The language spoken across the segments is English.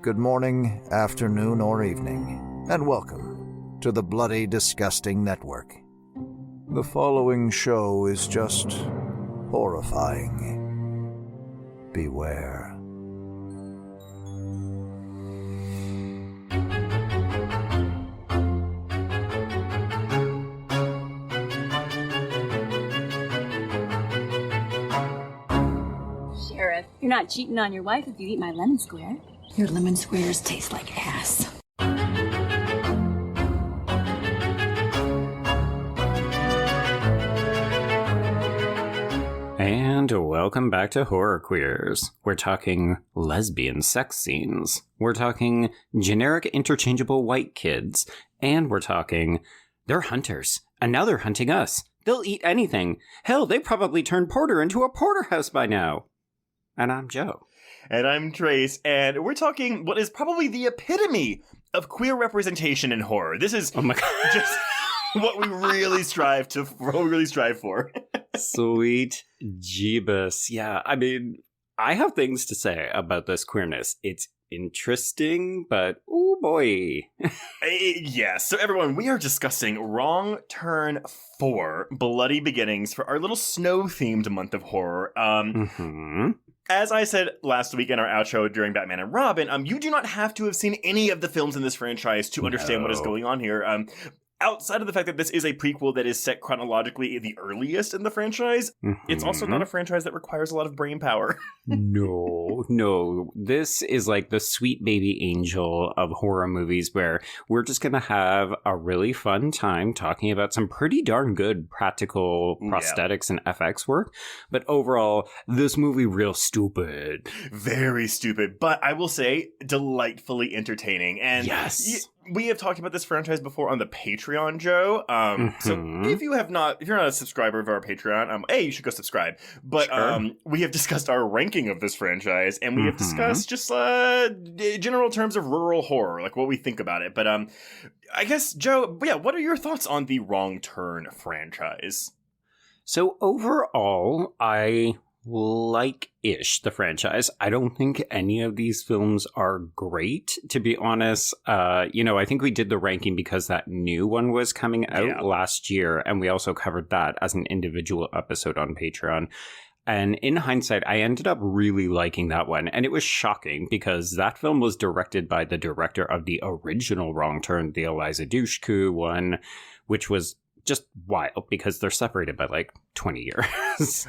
good morning, afternoon, or evening, and welcome to the Bloody Disgusting Network. The following show is just horrifying. Beware. Sheriff, you're not cheating on your wife if you eat my lemon square. Your lemon squares taste like ass. And welcome back to Horror Queers. We're talking lesbian sex scenes. We're talking generic interchangeable white kids. And we're talking, they're hunters. And now they're hunting us. They'll eat anything. Hell, they probably turned Porter into a porterhouse by now. And I'm Joe. And I'm Trace, and we're talking what is probably the epitome of queer representation in horror. This is just what we really strive for. Sweet Jeebus. Yeah, I mean, I have things to say about this queerness. It's interesting, but oh boy. Yes, so everyone, we are discussing Wrong Turn 4, Bloody Beginnings, for our little snow-themed month of horror. As I said last week in our outro during Batman and Robin, you do not have to have seen any of the films in this franchise to understand what is going on here. Outside of the fact that this is a prequel that is set chronologically the earliest in the franchise, it's also not a franchise that requires a lot of brain power. No. This is like the sweet baby angel of horror movies where we're just going to have a really fun time talking about some pretty darn good practical prosthetics and FX work. But overall, this movie real stupid. Very stupid, but I will say delightfully entertaining. And yes. We have talked about this franchise before on the Patreon, Joe. So if you're not a subscriber of our Patreon, you should go subscribe. But sure. We have discussed our ranking of this franchise, and we have discussed just general terms of rural horror, like what we think about it. But I guess, Joe, what are your thoughts on the Wrong Turn franchise? So overall, I like-ish the franchise. I don't think any of these films are great, to be honest. I think we did the ranking because that new one was coming out last year, and we also covered that as an individual episode on Patreon. And in hindsight, I ended up really liking that one. And it was shocking because that film was directed by the director of the original Wrong Turn, the Eliza Dushku one, which was just wild because they're separated by like 20 years. It's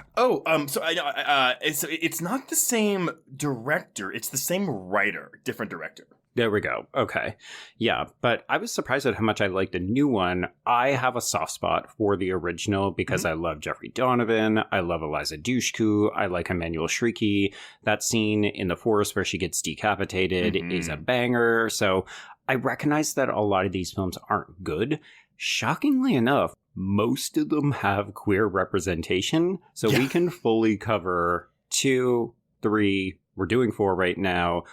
not the same director. It's the same writer, different director. There we go. Okay. Yeah, but I was surprised at how much I liked the new one. I have a soft spot for the original because I love Jeffrey Donovan. I love Eliza Dushku. I like Emmanuel Shrieky. That scene in the forest where she gets decapitated is a banger. So I recognize that a lot of these films aren't good. Shockingly enough, most of them have queer representation, so we can fully cover 2, 3, we're doing 4 right now.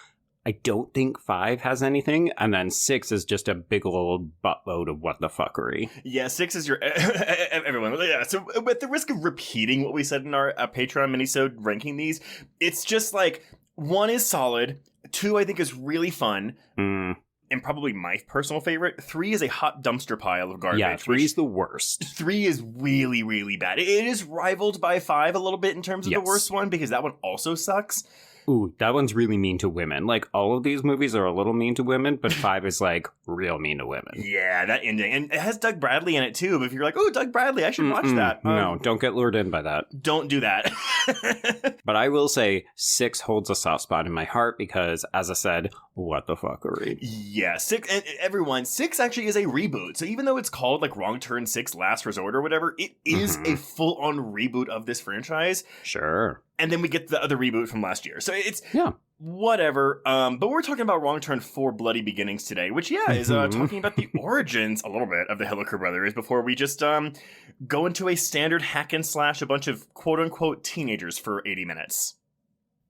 I don't think 5 has anything, and then 6 is just a big old buttload of what the fuckery. Yeah, 6 is your... everyone. Yeah, so with the risk of repeating what we said in our Patreon minisode ranking these, it's just like, 1 is solid, 2 I think is really fun, and probably my personal favorite. 3 is a hot dumpster pile of garbage. Yeah, 3 is the worst. 3 is really, really bad. It is rivaled by 5 a little bit in terms of the worst one, because that one also sucks. Ooh, that one's really mean to women. Like, all of these movies are a little mean to women, but 5 is, like, real mean to women. Yeah, that ending. And it has Doug Bradley in it, too. But if you're like, oh, Doug Bradley, I should watch that. No, don't get lured in by that. Don't do that. But I will say 6 holds a soft spot in my heart because, as I said, what the fuckery. Yeah, 6, and everyone, 6 actually is a reboot. So even though it's called, like, Wrong Turn 6 Last Resort or whatever, it is a full-on reboot of this franchise. Sure. And then we get the other reboot from last year. So it's whatever. But we're talking about Wrong Turn 4 Bloody Beginnings today, which, is talking about the origins a little bit of the Hillicker brothers before we just go into a standard hack and slash a bunch of quote-unquote teenagers for 80 minutes.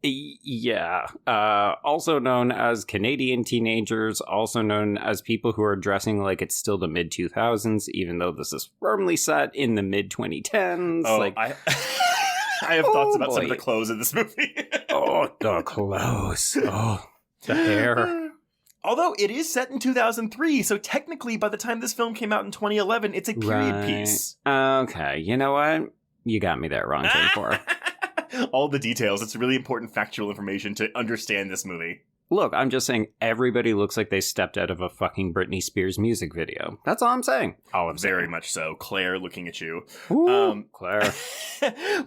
Yeah. Also known as Canadian teenagers, also known as people who are dressing like it's still the mid-2000s, even though this is firmly set in the mid-2010s. Oh, I have thoughts about some of the clothes in this movie. Oh, the clothes. Oh. The hair. Although it is set in 2003, so technically by the time this film came out in 2011, it's a period piece. Okay, you know what? You got me there, wrong turn 4. All the details. It's really important factual information to understand this movie. Look, I'm just saying everybody looks like they stepped out of a fucking Britney Spears music video. That's all I'm saying. Very much so. Claire looking at you. Ooh, Claire.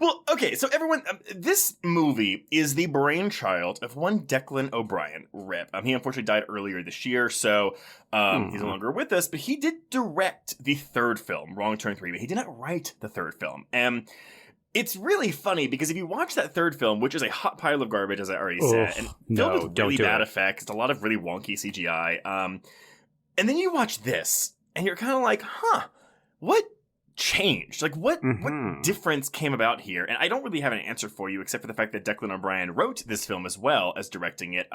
Well, okay, so everyone, this movie is the brainchild of one Declan O'Brien. Rip. He unfortunately died earlier this year, so he's no longer with us, but he did direct the third film, Wrong Turn 3, but he did not write the third film. And it's really funny because if you watch that third film, which is a hot pile of garbage, as I already said, and filled with really bad effects, a lot of really wonky CGI, and then you watch this, and you're kind of like, what changed? Like, what difference came about here? And I don't really have an answer for you, except for the fact that Declan O'Brien wrote this film as well as directing it.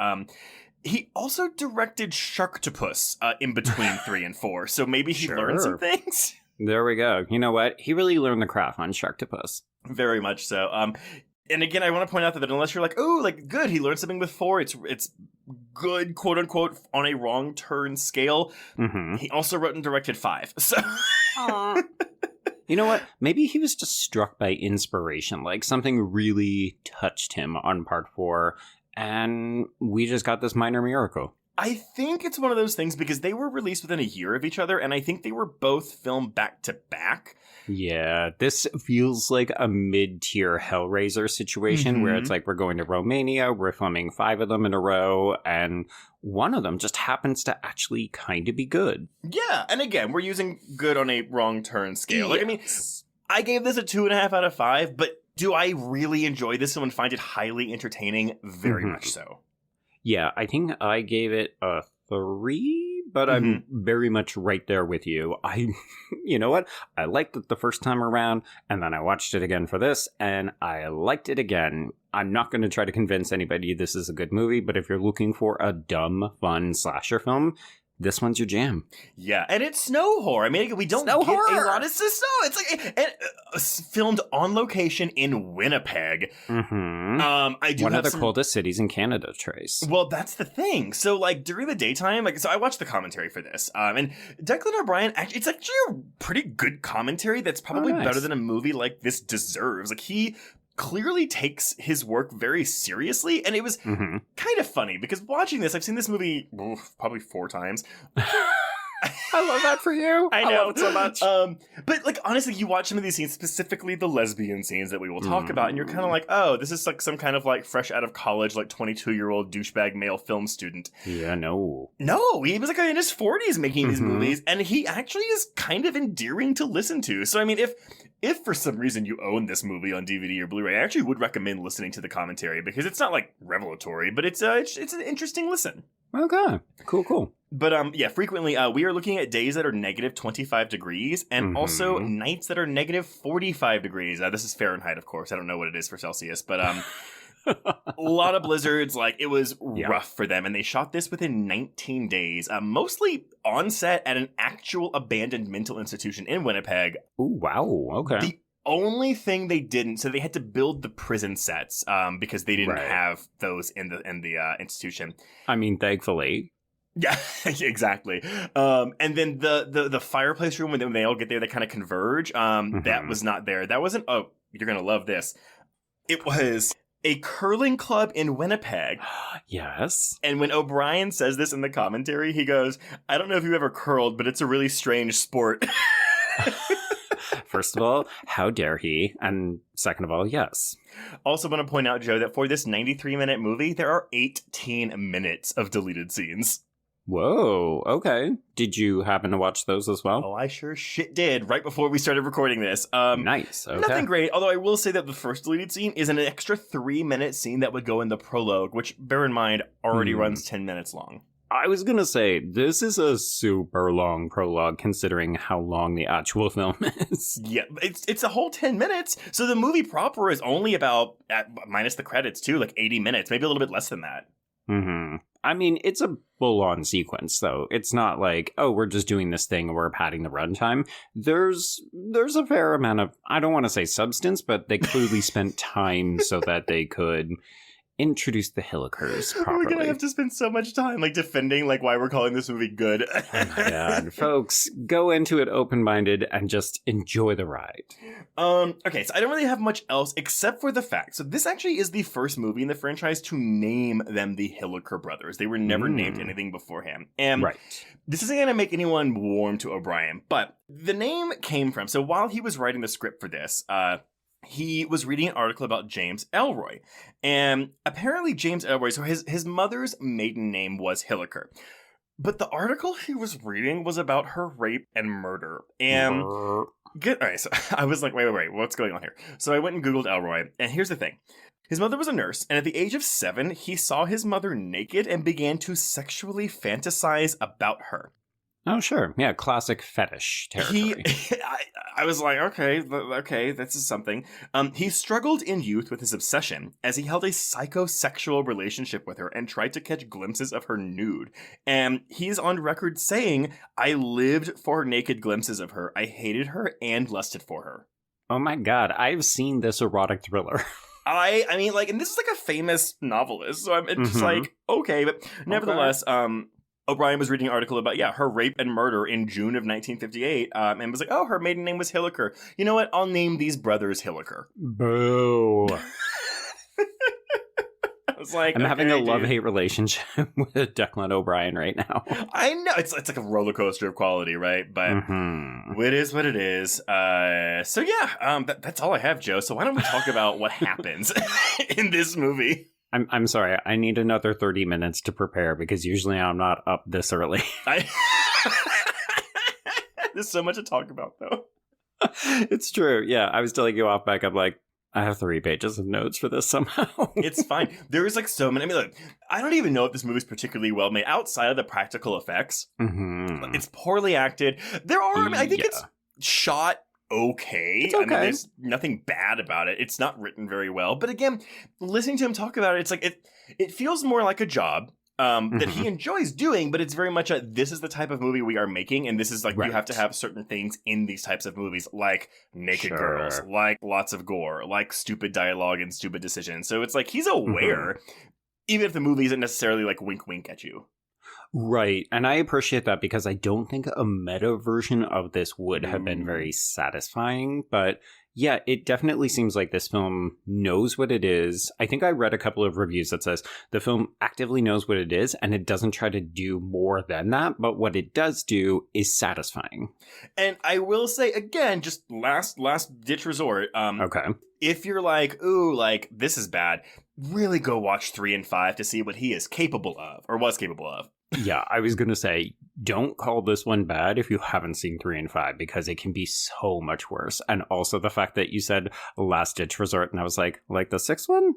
He also directed Sharktopus in between 3 and 4, so maybe he learned some things. There we go. You know what? He really learned the craft on Sharktopus. Very much so. And again, I want to point out that unless you're like, oh, like, good, he learned something with 4, it's good, quote unquote, on a wrong turn scale. He also wrote and directed 5. So, you know what? Maybe he was just struck by inspiration, like something really touched him on part 4, and we just got this minor miracle. I think it's one of those things because they were released within a year of each other, and I think they were both filmed back to back. Yeah, this feels like a mid-tier Hellraiser situation where it's like we're going to Romania, we're filming 5 of them in a row, and one of them just happens to actually kind of be good. Yeah, and again, we're using good on a wrong turn scale. Like, I mean, I gave this a 2.5 out of 5, but do I really enjoy this one and find it highly entertaining? Very much so. Yeah, I think I gave it a 3, but I'm very much right there with you. You know what? I liked it the first time around, and then I watched it again for this, and I liked it again. I'm not going to try to convince anybody this is a good movie, but if you're looking for a dumb, fun slasher film, this one's your jam. Yeah, and it's snow horror. I mean, we don't get a lot of snow. It's like filmed on location in Winnipeg. I do one have of the coldest cities in Canada, Trace. Well, that's the thing. So, like, during the daytime, so I watched the commentary for this, and Declan O'Brien, it's actually a pretty good commentary that's probably better than a movie like this deserves. Like, he clearly takes his work very seriously, and it was kind of funny because watching this, I've seen this movie probably 4 times. I love that for you. I know love it so much. But like, honestly, you watch some of these scenes, specifically the lesbian scenes that we will talk about, and you're kind of like, oh, this is like some kind of like fresh out of college, like 22-year-old douchebag male film student. Yeah, no, he was like in his 40s making these movies, and he actually is kind of endearing to listen to. So I mean, if for some reason you own this movie on DVD or Blu-ray, I actually would recommend listening to the commentary because it's not like revelatory, but it's an interesting listen. Okay, cool. But yeah, frequently we are looking at days that are negative 25 degrees and also nights that are negative 45 degrees. This is Fahrenheit, of course. I don't know what it is for Celsius, but a lot of blizzards. Like, it was rough for them, and they shot this within 19 days, mostly on set at an actual abandoned mental institution in Winnipeg. Oh, wow. Okay. The only thing they didn't, so they had to build the prison sets because they didn't have those in the institution. I mean, thankfully. Yeah, exactly. And then the fireplace room, when they all get there, they kind of converge. That was not there. That wasn't. Oh, you're gonna love this. It was a curling club in Winnipeg. Yes. And when O'Brien says this in the commentary, he goes, "I don't know if you ever curled, but it's a really strange sport." First of all, how dare he? And second of all, yes. Also want to point out, Joe, that for this 93-minute movie, there are 18 minutes of deleted scenes. Whoa, okay. Did you happen to watch those as well? Oh, I sure shit did, right before we started recording this. Nice, okay. Nothing great, although I will say that the first deleted scene is an extra 3-minute scene that would go in the prologue, which, bear in mind, already runs 10 minutes long. I was going to say, this is a super long prologue considering how long the actual film is. Yeah, it's a whole 10 minutes. So the movie proper is only about, minus the credits too, like 80 minutes, maybe a little bit less than that. I mean, it's a full-on sequence, though. It's not like, oh, we're just doing this thing and we're padding the runtime. There's a fair amount of, I don't want to say substance, but they clearly spent time so that they could introduce the Hillickers properly. We're gonna have to spend so much time like defending like why we're calling this movie good. Oh my god, folks, go into it open-minded and just enjoy the ride. Okay, so I don't really have much else except for the fact. So this actually is the first movie in the franchise to name them the Hillicker brothers. They were never named anything beforehand. And this isn't gonna make anyone warm to O'Brien, but the name came from, so while he was writing the script for this, he was reading an article about James Elroy. And apparently James Elroy, so his mother's maiden name was Hillicker. But the article he was reading was about her rape and murder. And all right, so I was like, wait, what's going on here? So I went and Googled Elroy, and here's the thing. His mother was a nurse, and at the age of 7, he saw his mother naked and began to sexually fantasize about her. Oh, sure. Yeah, classic fetish territory. I was like, okay, this is something. He struggled in youth with his obsession as he held a psychosexual relationship with her and tried to catch glimpses of her nude. And he's on record saying, I lived for naked glimpses of her. I hated her and lusted for her. Oh my god, I've seen this erotic thriller. I mean, like, and this is like a famous novelist, so I'm just like, okay, but nevertheless, O'Brien was reading an article about, her rape and murder in June of 1958, and was like, oh, her maiden name was Hillicker. You know what? I'll name these brothers Hillicker. Boo. I was like, I'm having a love-hate relationship with Declan O'Brien right now. I know. It's like a roller coaster of quality, right? But it is what it is. So yeah, that's all I have, Joe. So why don't we talk about what happens in this movie? I'm sorry. I need another 30 minutes to prepare because usually I'm not up this early. There's so much to talk about, though. It's true. Yeah, I was telling you off back. I'm like, I have 3 pages of notes for this somehow. It's fine. There is like so many. I mean, look, I don't even know if this movie's particularly well made outside of the practical effects. It's poorly acted. There are. I mean, I think it's shot okay. It's okay. I mean, there's nothing bad about it. It's not written very well. But again, listening to him talk about it, it's like it feels more like a job that he enjoys doing, but it's very much this is the type of movie we are making, and this is like you have to have certain things in these types of movies, like naked girls, like lots of gore, like stupid dialogue and stupid decisions. So it's like he's aware, even if the movie isn't necessarily like wink wink at you. Right, and I appreciate that because I don't think a meta version of this would have been very satisfying, but yeah, it definitely seems like this film knows what it is. I think I read a couple of reviews that says the film actively knows what it is, and it doesn't try to do more than that, but what it does do is satisfying. And I will say, again, just last ditch resort, if you're like, ooh, like, this is bad, really go watch 3 and 5 to see what he is capable of, or was capable of. Yeah, I was going to say, don't call this one bad if you haven't seen 3 and 5, because it can be so much worse. And also the fact that you said last ditch resort, and I was like the 6th one?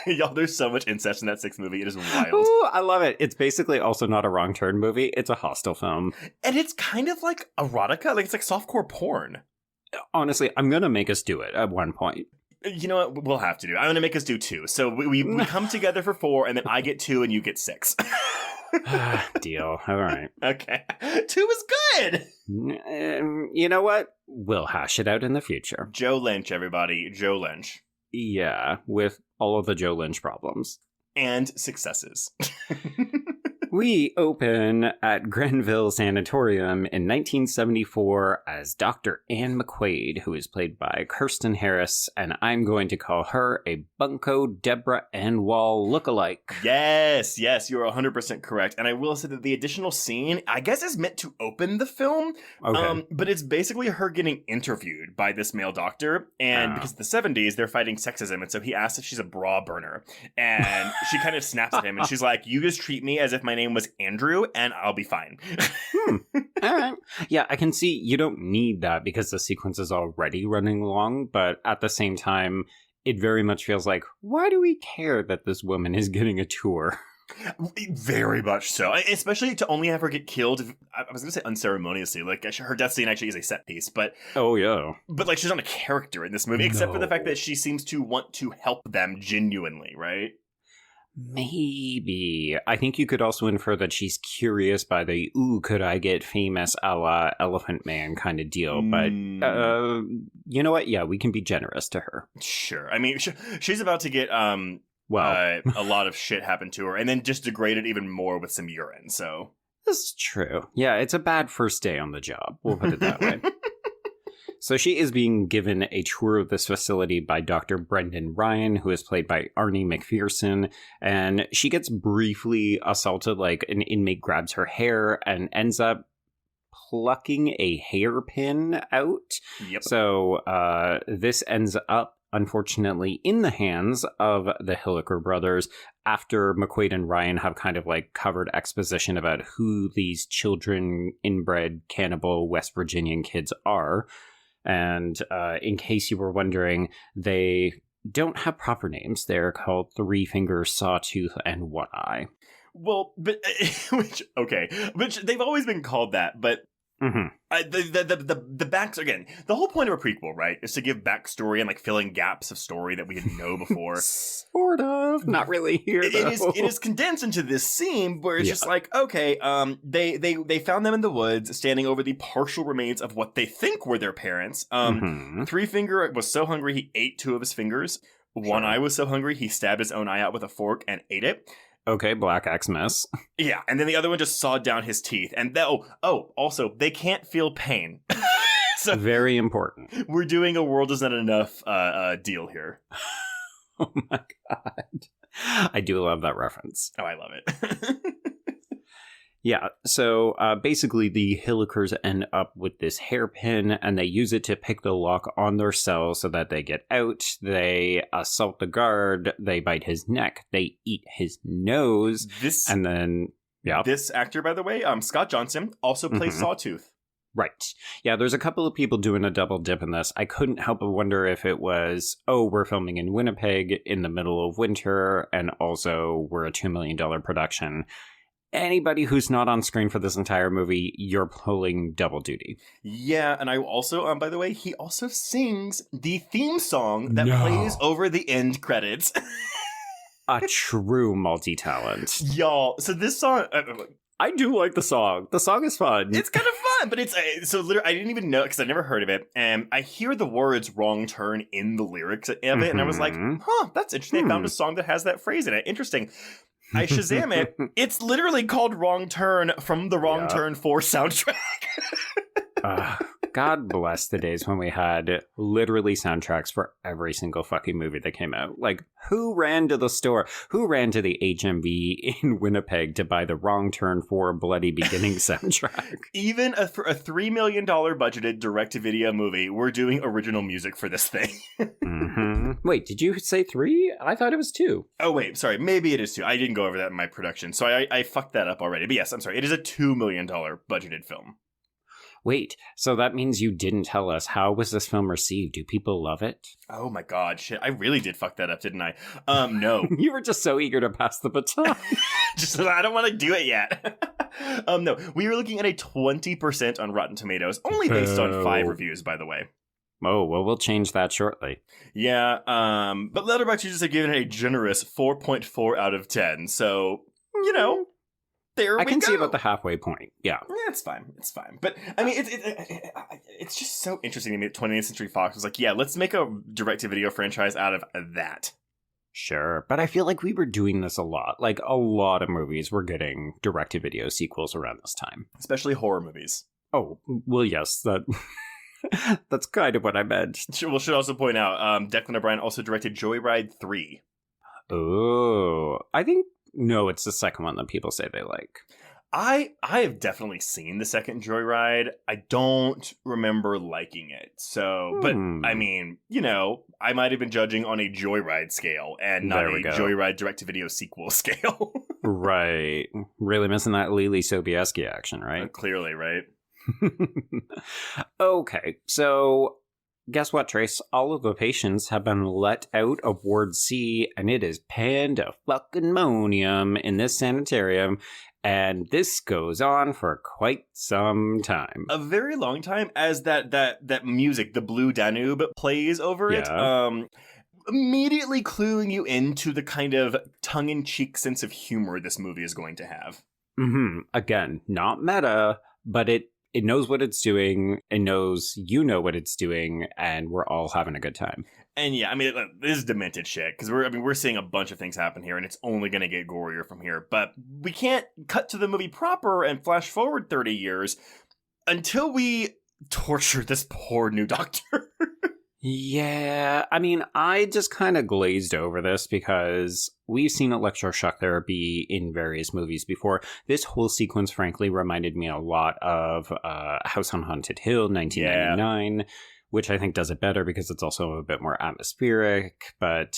Y'all, there's so much incest in that 6th movie. It is wild. Ooh, I love it. It's basically also not a wrong turn movie. It's a Hostel film. And it's kind of like erotica. Like, it's like softcore porn. Honestly, I'm going to make us do it at one point. You know what? We'll have to do. I'm going to make us do 2. So we come together for 4, and then I get 2 and you get 6. Deal. All right. Okay. 2 is good. You know what? We'll hash it out in the future. Joe Lynch, everybody. Joe Lynch. Yeah, with all of the Joe Lynch problems. And successes. We open at Grenville Sanatorium in 1974 as Dr. Anne McQuaid, who is played by Kirsten Harris, and I'm going to call her a Bunko Deborah Ann Wall lookalike. Yes, you're 100% correct. And I will say that the additional scene, I guess, is meant to open the film, but it's basically her getting interviewed by this male doctor, and because of the 70s, they're fighting sexism, and so he asks if she's a bra burner, and she kind of snaps at him, and she's like, you just treat me as if my name was Andrew and I'll be fine. All right. Yeah, I can see you don't need that because the sequence is already running long, but at the same time, it very much feels like, why do we care that this woman is getting a tour? Very much so. Especially to only have her get killed, I was going to say unceremoniously, like her death scene actually is a set piece, but... Oh, yeah. But like she's not a character in this movie, except for the fact that she seems to want to help them genuinely, right? Maybe. I think you could also infer that she's curious by the, ooh, could I get famous a la Elephant Man kind of deal. But, you know what? Yeah, we can be generous to her. Sure. I mean, she's about to get Well, a lot of shit happened to her, and then just degraded even more with some urine, so... This is true. Yeah, it's a bad first day on the job. We'll put it that way. So she is being given a tour of this facility by Dr. Brendan Ryan, who is played by Arnie McPherson, and she gets briefly assaulted, like an inmate grabs her hair and ends up plucking a hairpin out. Yep. So this ends up, unfortunately, in the hands of the Hillicker brothers after McQuaid and Ryan have kind of like covered exposition about who these children, inbred, cannibal West Virginian kids are. And in case you were wondering, they don't have proper names. They're called Three Finger, Sawtooth, and One Eye. Well, but which they've always been called that, but the backs again. The whole point of a prequel, right, is to give backstory and like fill in gaps of story that we didn't know before. Sort of, not really here. It is condensed into this scene where it's just like, okay, they found them in the woods, standing over the partial remains of what they think were their parents. Three Finger was so hungry he ate 2 of his fingers. One Eye was so hungry he stabbed his own eye out with a fork and ate it. Okay, Black Xmas. Yeah, and then the other one just sawed down his teeth. And also, they can't feel pain. So very important. We're doing a world is not enough deal here. Oh my god. I do love that reference. Oh, I love it. Yeah, so basically the Hillickers end up with this hairpin and they use it to pick the lock on their cell so that they get out. They assault the guard, they bite his neck, they eat his nose, and then, This actor, by the way, Scott Johnson, also plays Sawtooth. Right. Yeah, there's a couple of people doing a double dip in this. I couldn't help but wonder if it was, we're filming in Winnipeg in the middle of winter, and also we're a $2 million production. Anybody who's not on screen for this entire movie, you're pulling double duty. Yeah, and I also, by the way, he also sings the theme song that plays over the end credits. A true multi-talent. Y'all, so this song... I do like the song. The song is fun. It's kind of fun, but it's... so literally, I didn't even know, because I never heard of it, and I hear the words wrong turn in the lyrics of it, and I was like, that's interesting. I found a song that has that phrase in it. Interesting. I Shazam it. It's literally called Wrong Turn from the Wrong Turn 4 soundtrack. God bless the days when we had literally soundtracks for every single fucking movie that came out. Like, who ran to the store? Who ran to the HMV in Winnipeg to buy the Wrong Turn 4 Bloody Beginning soundtrack? Even a $3 million budgeted direct-to-video movie, we're doing original music for this thing. Wait, did you say 3? I thought it was 2. Oh, wait, sorry. Maybe it is 2. I didn't go over that in my production, so I fucked that up already. But yes, I'm sorry. It is a $2 million budgeted film. Wait, so that means you didn't tell us. How was this film received? Do people love it? Oh my god, shit. I really did fuck that up, didn't I? No. You were just so eager to pass the baton. I don't want to do it yet. No. We were looking at a 20% on Rotten Tomatoes, only based on 5 reviews, by the way. Oh, well, we'll change that shortly. Yeah, but Letterboxd users have given it a generous 4.4 out of 10, so, you know... There I can see about the halfway point. Yeah, it's fine. It's fine. But I mean, it's just so interesting to me that 20th Century Fox was like, yeah, let's make a direct-to-video franchise out of that. Sure, but I feel like we were doing this a lot. Like, a lot of movies were getting direct-to-video sequels around this time, especially horror movies. Oh, well, yes, that's kind of what I meant. We'll should also point out, Declan O'Brien also directed Joyride 3. Oh, I think. No, it's the second one that people say they like. I have definitely seen the second Joyride. I don't remember liking it. So, but I mean, you know, I might have been judging on a Joyride scale and not a Joyride direct-to-video sequel scale. Right. Really missing that Lily Sobieski action, right? Clearly, right? Okay, so... Guess what, Trace? All of the patients have been let out of Ward C, and it is pandemonium in this sanitarium, and this goes on for quite some time. A very long time, as that music, the Blue Danube, plays over it. Immediately cluing you into the kind of tongue-in-cheek sense of humor this movie is going to have. Again, not meta, but it it knows what it's doing. It knows you know what it's doing, and we're all having a good time. And yeah, I mean, this is demented shit, because we're seeing a bunch of things happen here, and it's only going to get gorier from here. But we can't cut to the movie proper and flash forward 30 years until we torture this poor new doctor. Yeah, I mean, I just kind of glazed over this because we've seen electroshock therapy in various movies before. This whole sequence, frankly, reminded me a lot of House on Haunted Hill, 1999. Yeah. Which I think does it better because it's also a bit more atmospheric. But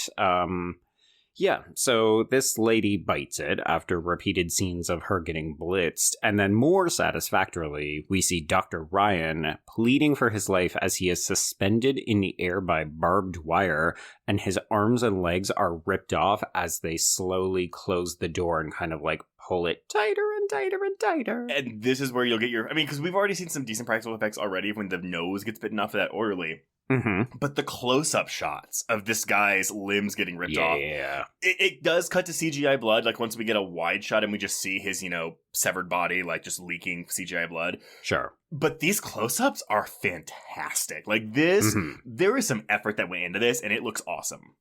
yeah, so this lady bites it after repeated scenes of her getting blitzed. And then more satisfactorily, we see Dr. Ryan pleading for his life as he is suspended in the air by barbed wire. And his arms and legs are ripped off as they slowly close the door and kind of like pull it tighter and tighter and tighter. And this is where you'll get your... I mean, because we've already seen some decent practical effects already when the nose gets bitten off of that orderly. Mm-hmm. But the close-up shots of this guy's limbs getting ripped off, it does cut to CGI blood. Like once we get a wide shot and we just see his, severed body, like just leaking CGI blood. Sure. But these close-ups are fantastic. Like this, there is some effort that went into this, and it looks awesome.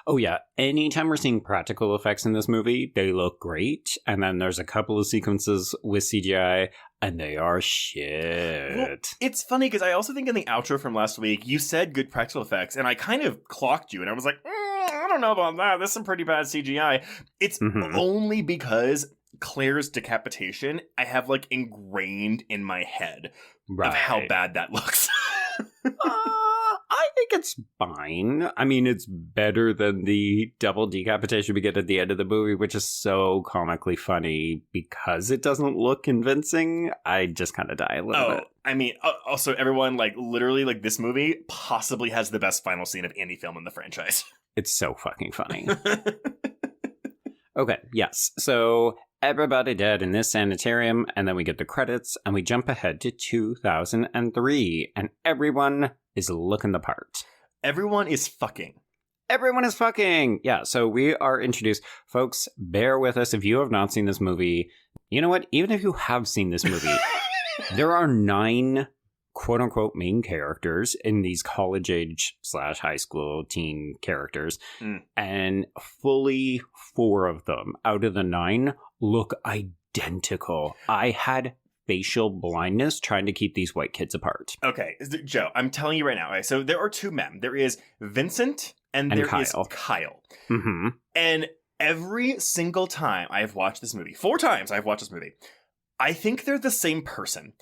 Oh, yeah. Anytime we're seeing practical effects in this movie, they look great. And then there's a couple of sequences with CGI, and they are shit. Well, it's funny, because I also think in the outro from last week, you said good practical effects, and I kind of clocked you, and I was like, I don't know about that. There's some pretty bad CGI. It's only because Claire's decapitation, I have, like, ingrained in my head of how bad that looks. I think it's fine. I mean, it's better than the double decapitation we get at the end of the movie, which is so comically funny because it doesn't look convincing. I just kind of die a little bit. I mean, also everyone, like, literally, like, this movie possibly has the best final scene of any film in the franchise. It's so fucking funny. Okay, yes. So everybody dead in this sanitarium, and then we get the credits, and we jump ahead to 2003, and everyone is looking the part. Everyone is fucking. Everyone is fucking! Yeah, so we are introduced. Folks, bear with us if you have not seen this movie. You know what? Even if you have seen this movie, there are 9 quote-unquote main characters in these college-age / high school teen characters, and fully 4 of them out of the 9 look identical. I had facial blindness trying to keep these white kids apart. Okay, Joe, I'm telling you right now. Okay, so there are 2 men. There is Vincent and there is Kyle. Mm-hmm. And every single time I have watched this movie, 4 times I've watched this movie, I think they're the same person.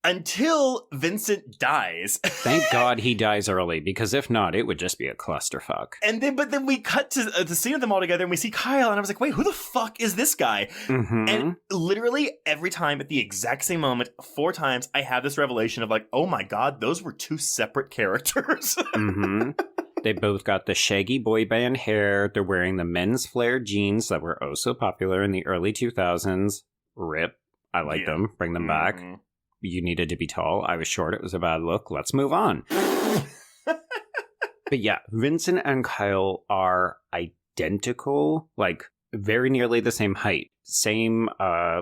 Until Vincent dies. Thank God he dies early, because if not, it would just be a clusterfuck. But then we cut to the scene of them all together, and we see Kyle, and I was like, wait, who the fuck is this guy? Mm-hmm. And literally every time, at the exact same moment, 4 times, I have this revelation of like, oh my God, those were 2 separate characters. Mm-hmm. They both got the shaggy boy band hair. They're wearing the men's flared jeans that were oh so popular in the early 2000s. Rip. I like them. Bring them back. You needed to be tall. I was short. It was a bad look. Let's move on. But yeah, Vincent and Kyle are identical, like very nearly the same height, same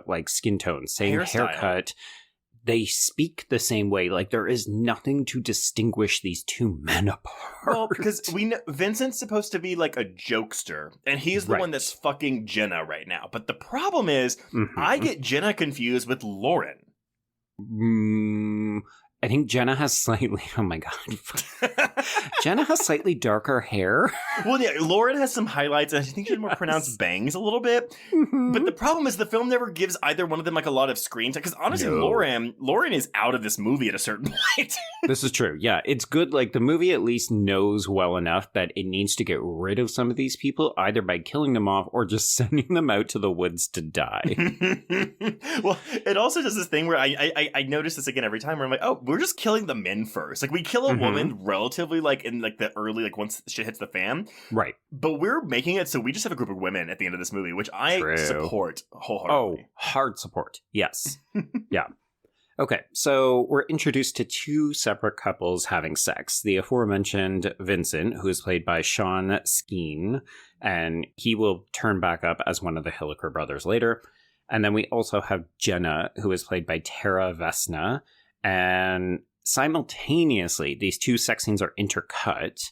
like skin tone, same haircut. They speak the same way. Like there is nothing to distinguish these 2 men apart. Well, because we know Vincent's supposed to be like a jokester, and he's the one that's fucking Jenna right now. But the problem is, I get Jenna confused with Lauren. I think Jenna has slightly... Oh my God. Jenna has slightly darker hair. Well, yeah, Lauren has some highlights, and I think she has more pronounced bangs a little bit. But the problem is the film never gives either one of them like a lot of screen time. Because honestly, Lauren is out of this movie at a certain point. This is true. Yeah, it's good. Like the movie at least knows well enough that it needs to get rid of some of these people, either by killing them off or just sending them out to the woods to die. Well, it also does this thing where I notice this again every time where I'm like, oh, we're just killing the men first. Like we kill a woman relatively like in like the early, like once shit hits the fan. Right. But we're making it so we just have a group of women at the end of this movie, which I support wholeheartedly. Oh, hard support. Yes. Yeah. Okay, so we're introduced to 2 separate couples having sex. The aforementioned Vincent, who is played by Sean Skeen, and he will turn back up as one of the Hillicker brothers later. And then we also have Jenna, who is played by Tara Vesna. And simultaneously, these two sex scenes are intercut.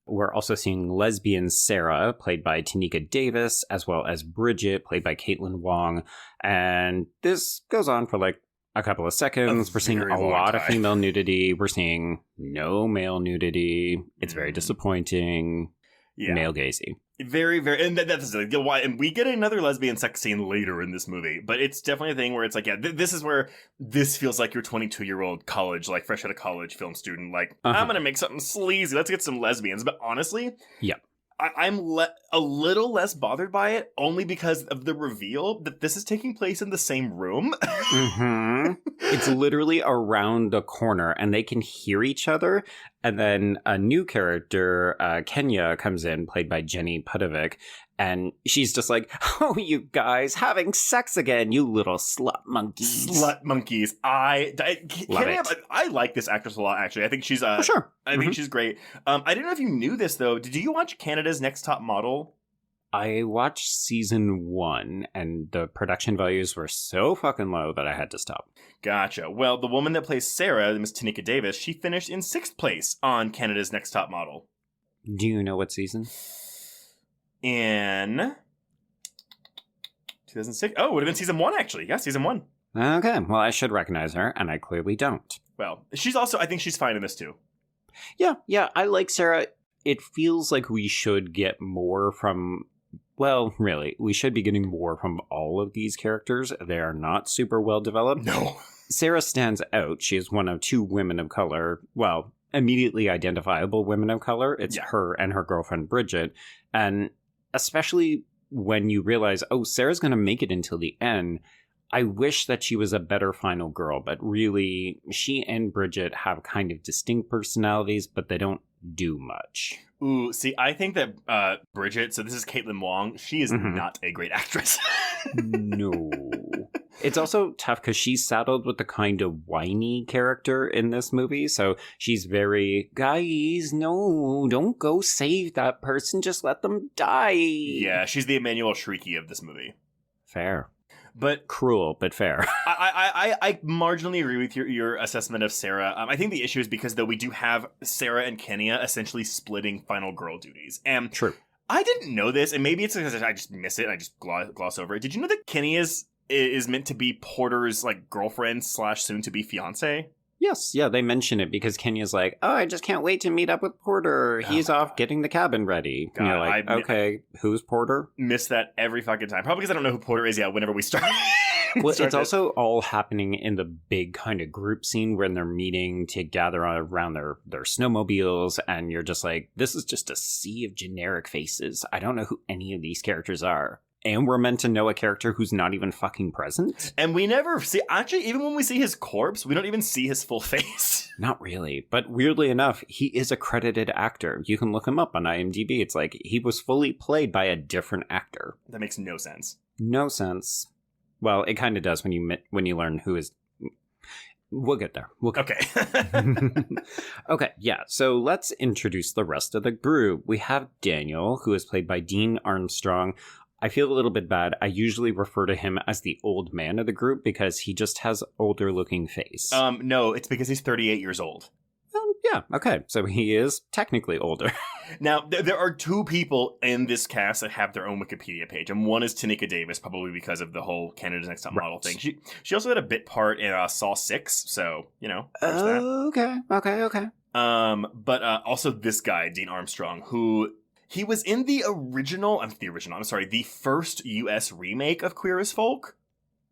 We're also seeing lesbian Sarah, played by Tanika Davis, as well as Bridget, played by Caitlin Wong. And this goes on for like a couple of seconds. We're seeing a lot of female nudity. We're seeing no male nudity. It's very disappointing. Yeah. Male gazy. Very, very, and that's why. And we get another lesbian sex scene later in this movie, but it's definitely a thing where it's like, yeah, this is where this feels like your 22-year-old college, like fresh out of college film student, like, I'm gonna make something sleazy. Let's get some lesbians. But honestly, yeah, I'm a little less bothered by it, only because of the reveal that this is taking place in the same room. It's literally around the corner, and they can hear each other. And then a new character, Kenia, comes in, played by Jenny Pudovic, and she's just like, "Oh, you guys having sex again, you little slut monkeys!" Slut monkeys. Kenia, I like this actress a lot. Actually, I think she's sure. I think she's great. I didn't know if you knew this though. Did you watch Canada's Next Top Model? I watched season 1, and the production values were so fucking low that I had to stop. Gotcha. Well, the woman that plays Sarah, Miss Tanika Davis, she finished in 6th place on Canada's Next Top Model. Do you know what season? In 2006. Oh, it would have been season 1, actually. Yeah, season 1. Okay, well, I should recognize her, and I clearly don't. Well, she's also, I think she's fine in this too. Yeah, I like Sarah. It feels like we should get more from... Well, really, we should be getting more from all of these characters. They are not super well developed. No. Sarah stands out. She is one of 2 women of color. Well, immediately identifiable women of color. It's her and her girlfriend, Bridget. And especially when you realize, oh, Sarah's going to make it until the end. I wish that she was a better final girl, but really, she and Bridget have kind of distinct personalities, but they don't do much. Ooh, see, I think that Bridget, so this is Caitlin Wong, she is not a great actress. No. It's also tough because she's saddled with the kind of whiny character in this movie. So she's very, guys, no, don't go save that person. Just let them die. Yeah, she's the Emmanuel Shrieky of this movie. Fair. But cruel, but fair. I marginally agree with your assessment of Sarah. I think the issue is because, though, we do have Sarah and Kenia essentially splitting final girl duties. And true. I didn't know this, and maybe it's because I just miss it. I just gloss over it. Did you know that Kenia is meant to be Porter's like girlfriend / soon to be fiance? Yes, yeah, they mention it because Kenya's like, oh, I just can't wait to meet up with Porter. He's off getting the cabin ready. God, and you're like, okay, who's Porter? Miss that every fucking time. Probably because I don't know who Porter is yet whenever we start. Well, it's also all happening in the big kind of group scene when they're meeting to gather around their snowmobiles, and you're just like, this is just a sea of generic faces. I don't know who any of these characters are. And we're meant to know a character who's not even fucking present? And we never see... Actually, even when we see his corpse, we don't even see his full face. Not really. But weirdly enough, he is a credited actor. You can look him up on IMDb. It's like he was fully played by a different actor. That makes no sense. No sense. Well, it kind of does when you learn who is... We'll get there. Okay. Okay, yeah. So let's introduce the rest of the group. We have Daniel, who is played by Dean Armstrong. I feel a little bit bad. I usually refer to him as the old man of the group because he just has older looking face. No, it's because he's 38 years old. Yeah, okay. So he is technically older. Now, there are 2 people in this cast that have their own Wikipedia page, and one is Tanika Davis, probably because of the whole Canada's Next Top Model thing. She also had a bit part in Saw 6, so, you know, there's that. Okay. But also this guy, Dean Armstrong, who... He was in the first U.S. remake of Queer as Folk.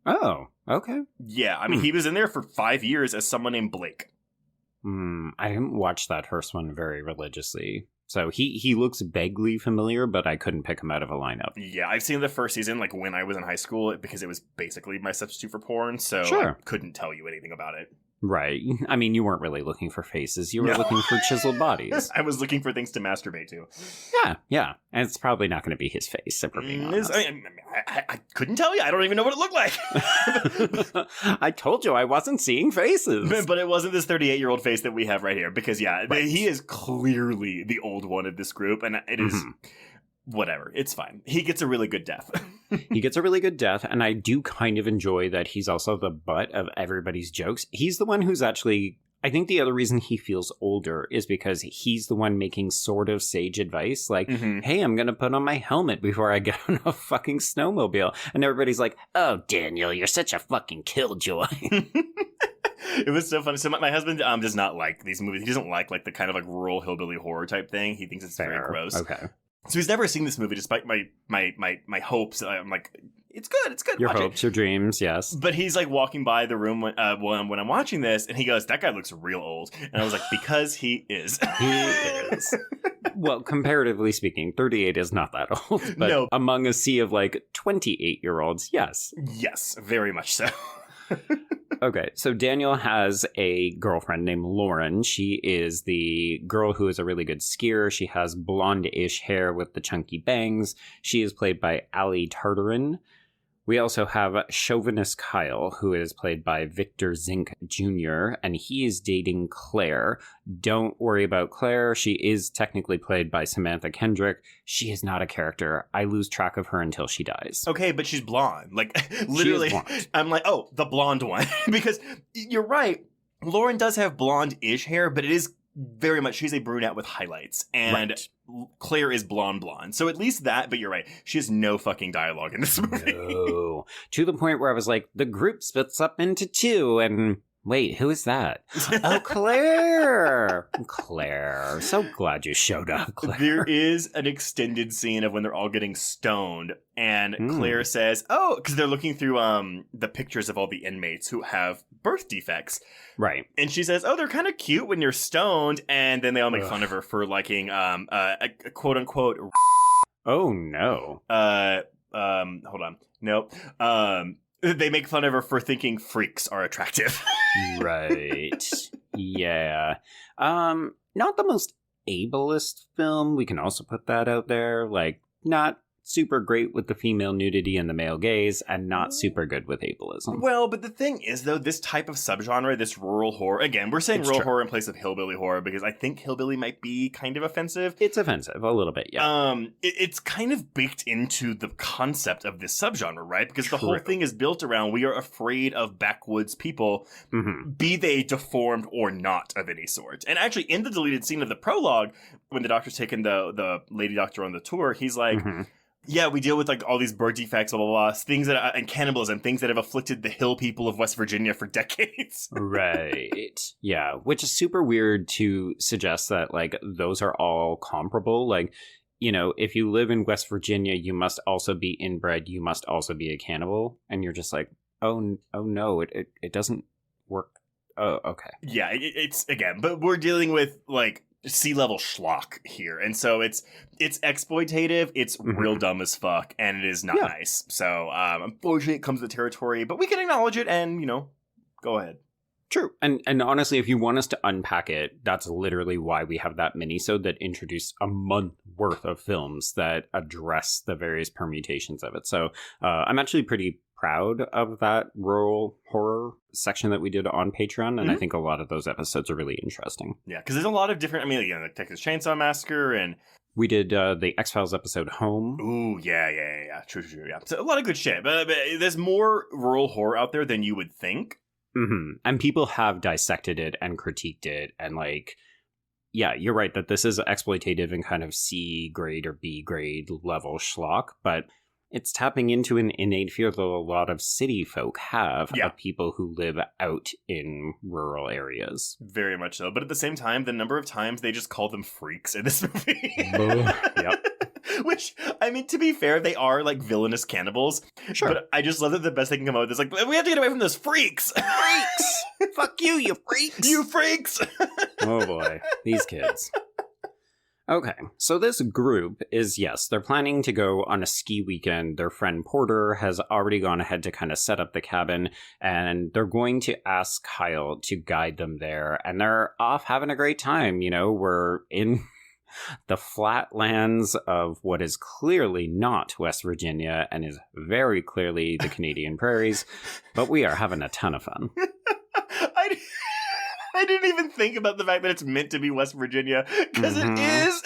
Oh, okay. Yeah, I mean, he was in there for 5 years as someone named Blake. I didn't watch that first one very religiously. So he looks vaguely familiar, but I couldn't pick him out of a lineup. Yeah, I've seen the first season, like, when I was in high school, because it was basically my substitute for porn, so I couldn't tell you anything about it. Right. I mean, you weren't really looking for faces. You were looking for chiseled bodies. I was looking for things to masturbate to. Yeah. And it's probably not going to be his face, if we're being honest. I couldn't tell you. I don't even know what it looked like. I told you I wasn't seeing faces. But it wasn't this 38-year-old face that we have right here. Because, he is clearly the old one of this group. And it is... Whatever. It's fine. He gets a really good death. He gets a really good death, and I do kind of enjoy that he's also the butt of everybody's jokes. He's the one who's actually... I think the other reason he feels older is because he's the one making sort of sage advice, like, hey, I'm going to put on my helmet before I get on a fucking snowmobile. And everybody's like, oh, Daniel, you're such a fucking killjoy. It was so funny. So my husband does not like these movies. He doesn't like the kind of like rural hillbilly horror type thing. He thinks it's very gross. Okay. So he's never seen this movie, despite my hopes. I'm like, it's good. It's good. Your Watch hopes, your dreams, yes. But he's like walking by the room when I'm watching this, and he goes, "That guy looks real old." And I was like, "Because he is." He is. Well, comparatively speaking, 38 is not that old. But no. Among a sea of like 28-year-olds, yes. Yes, very much so. Okay, so Daniel has a girlfriend named Lauren. She is the girl who is a really good skier. She has blonde-ish hair with the chunky bangs. She is played by Ali Tartarin. We also have Chauvinist Kyle, who is played by Victor Zink Jr., and he is dating Claire. Don't worry about Claire. She is technically played by Samantha Kendrick. She is not a character. I lose track of her until she dies. Okay, but she's blonde. Like, literally, I'm like, oh, the blonde one. Because you're right. Lauren does have blonde-ish hair, but it is very much, she's a brunette with highlights. And right. Claire is blonde. So at least that, but you're right. She has no fucking dialogue in this movie. No. To the point where I was like, the group splits up into two, and wait, who is that? Oh, Claire! Claire. So glad you showed up, Claire. There is an extended scene of when they're all getting stoned, and Claire says, oh, because they're looking through the pictures of all the inmates who have birth defects. Right. And she says, oh, they're kind of cute when you're stoned, and then they all make fun of her for liking a quote-unquote... Oh, no. Hold on. Nope. They make fun of her for thinking freaks are attractive. Right. Yeah. Not the most ableist film. We can also put that out there. Like, not super great with the female nudity and the male gaze, and not super good with ableism. Well, but the thing is, though, this type of subgenre, this rural horror, again, we're saying rural horror in place of hillbilly horror because I think hillbilly might be kind of offensive. It's offensive, a little bit, yeah. It's kind of baked into the concept of this subgenre, right? Because the whole thing is built around we are afraid of backwoods people, be they deformed or not of any sort. And actually, in the deleted scene of the prologue, when the doctor's taking the lady doctor on the tour, he's like... Yeah, we deal with like all these birth defects, blah, blah, blah, things that and cannibalism, things that have afflicted the hill people of West Virginia for decades. Right. Yeah, which is super weird to suggest that like those are all comparable. Like, you know, if you live in West Virginia, you must also be inbred. You must also be a cannibal. And you're just like, oh no, it doesn't work. Oh, okay. Yeah, it's again, but we're dealing with like sea-level schlock here, and so it's exploitative, it's real dumb as fuck, and it is not nice. So unfortunately it comes with the territory, but we can acknowledge it and, you know, go ahead. True. And honestly, if you want us to unpack it, that's literally why we have that mini-sode that introduced a month worth of films that address the various permutations of it. So I'm actually pretty proud of that rural horror section that we did on Patreon, and I think a lot of those episodes are really interesting. Yeah, because there's a lot of different, I mean, again, the Texas Chainsaw Massacre, and we did the X-Files episode Home. Ooh, yeah. True, yeah. So a lot of good shit, but there's more rural horror out there than you would think. And people have dissected it and critiqued it, and like, yeah, you're right that this is exploitative and kind of C grade or B grade level schlock, but it's tapping into an innate fear that a lot of city folk have of people who live out in rural areas. Very much so. But at the same time, the number of times they just call them freaks in this movie. Yep. Which, I mean, to be fair, they are like villainous cannibals. Sure. But I just love that the best they can come out with is like, we have to get away from those freaks. Freaks! Fuck you, you freaks! You freaks! Oh boy, these kids. Okay, so this group is, yes, they're planning to go on a ski weekend. Their friend Porter has already gone ahead to kind of set up the cabin, and they're going to ask Kyle to guide them there, and they're off having a great time. You know, we're in the flatlands of what is clearly not West Virginia and is very clearly the Canadian prairies, but we are having a ton of fun. I didn't even think about the fact that it's meant to be West Virginia, because it is.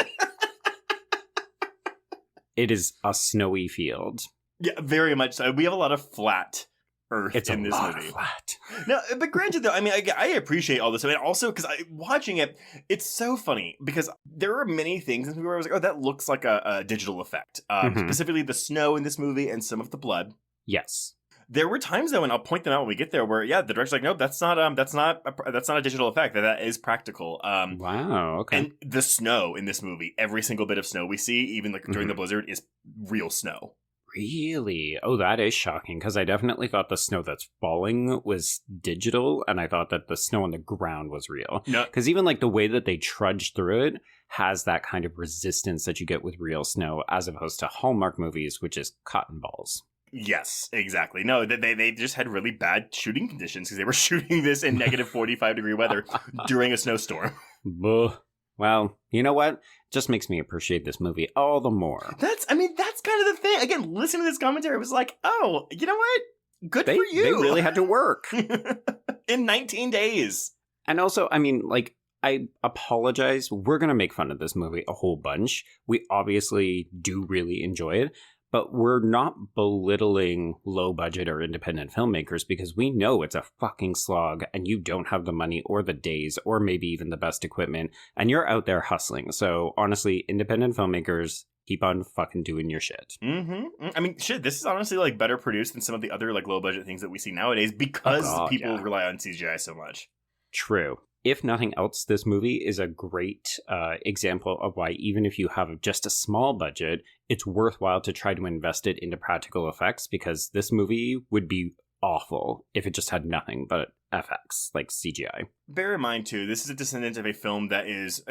It is a snowy field. Yeah, very much so. We have a lot of flat Earth in this movie. Flat. No, but granted, though, I mean, I appreciate all this. I mean, also, because watching it, it's so funny because there are many things in this movie where I was like, oh, that looks like a digital effect. Specifically the snow in this movie and some of the blood. Yes. There were times, though, and I'll point them out when we get there, where, the director's like, no, that's not a digital effect. That is practical. Wow, okay. And the snow in this movie, every single bit of snow we see, even like during the blizzard, is real snow. Really? Oh, that is shocking, because I definitely thought the snow that's falling was digital, and I thought that the snow on the ground was real. No. Because even like the way that they trudge through it has that kind of resistance that you get with real snow, as opposed to Hallmark movies, which is cotton balls. Yes, exactly. No, they just had really bad shooting conditions because they were shooting this in negative 45-degree weather during a snowstorm. Buh. Well, you know what? Just makes me appreciate this movie all the more. That's kind of the thing. Again, listening to this commentary, it was like, oh, you know what? Good for you. They really had to work. In 19 days. And also, I mean, like, I apologize. We're going to make fun of this movie a whole bunch. We obviously do really enjoy it. But we're not belittling low-budget or independent filmmakers because we know it's a fucking slog and you don't have the money or the days or maybe even the best equipment and you're out there hustling. So honestly, independent filmmakers, keep on fucking doing your shit. Mm-hmm. I mean, shit, this is honestly like better produced than some of the other like low-budget things that we see nowadays because people rely on CGI so much. True. If nothing else, this movie is a great example of why even if you have just a small budget, it's worthwhile to try to invest it into practical effects because this movie would be awful if it just had nothing but FX, like CGI. Bear in mind, too, this is a descendant of a film that is...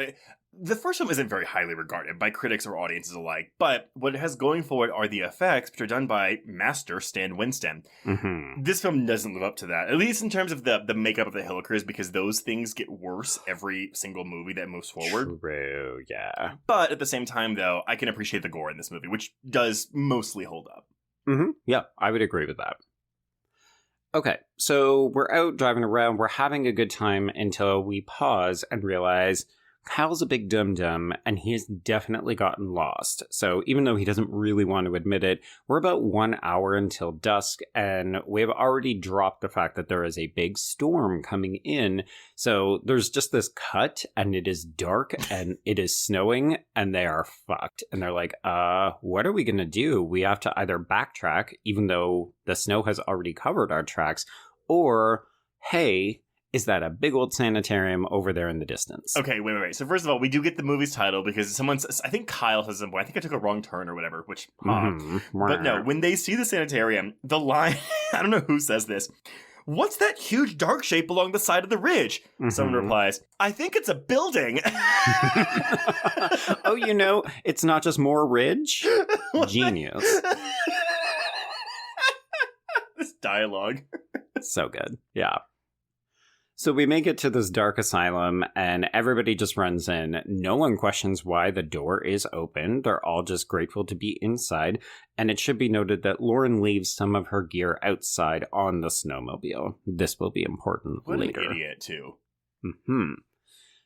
the first film isn't very highly regarded by critics or audiences alike, but what it has going for it are the effects, which are done by master Stan Winston. Mm-hmm. This film doesn't live up to that, at least in terms of the makeup of the Hillickers, because those things get worse every single movie that moves forward. True, yeah. But at the same time, though, I can appreciate the gore in this movie, which does mostly hold up. Mm-hmm. Yeah, I would agree with that. Okay, so we're out driving around, we're having a good time until we pause and realize Kyle's a big dum-dum, and he has definitely gotten lost. So even though he doesn't really want to admit it, we're about 1 hour until dusk, and we've already dropped the fact that there is a big storm coming in. So there's just this cut, and it is dark, and it is snowing, and they are fucked. And they're like, what are we going to do? We have to either backtrack, even though the snow has already covered our tracks, or, hey... is that a big old sanitarium over there in the distance? Okay, wait. So first of all, we do get the movie's title because I think Kyle says something. I think I took a wrong turn or whatever, which, But no, when they see the sanitarium, the line, I don't know who says this, what's that huge dark shape along the side of the ridge? Mm-hmm. Someone replies, I think it's a building. Oh, you know, it's not just more ridge? Genius. This dialogue. So good. Yeah. So we make it to this dark asylum, and everybody just runs in. No one questions why the door is open. They're all just grateful to be inside. And it should be noted that Lauren leaves some of her gear outside on the snowmobile. This will be important later. What an idiot, too. Mm-hmm.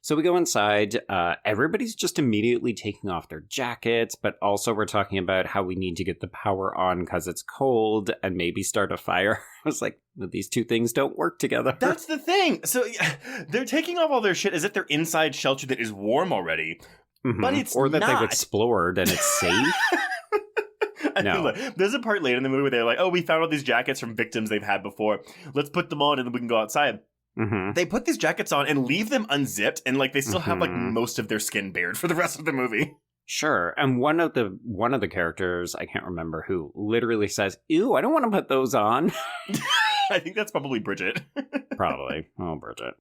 So we go inside. Everybody's just immediately taking off their jackets, but also we're talking about how we need to get the power on because it's cold and maybe start a fire. I was like, these two things don't work together. That's the thing. So they're taking off all their shit as if they're inside shelter that is warm already, but it's or that not. They've explored and it's safe. No. Look, there's a part later in the movie where they're like, oh, we found all these jackets from victims they've had before. Let's put them on and then we can go outside. Mm-hmm. They put these jackets on and leave them unzipped, and like they still have like most of their skin bared for the rest of the movie. Sure, and one of the characters, I can't remember who, literally says, "Ew, I don't want to put those on." I think that's probably Bridget. Probably. Oh, Bridget.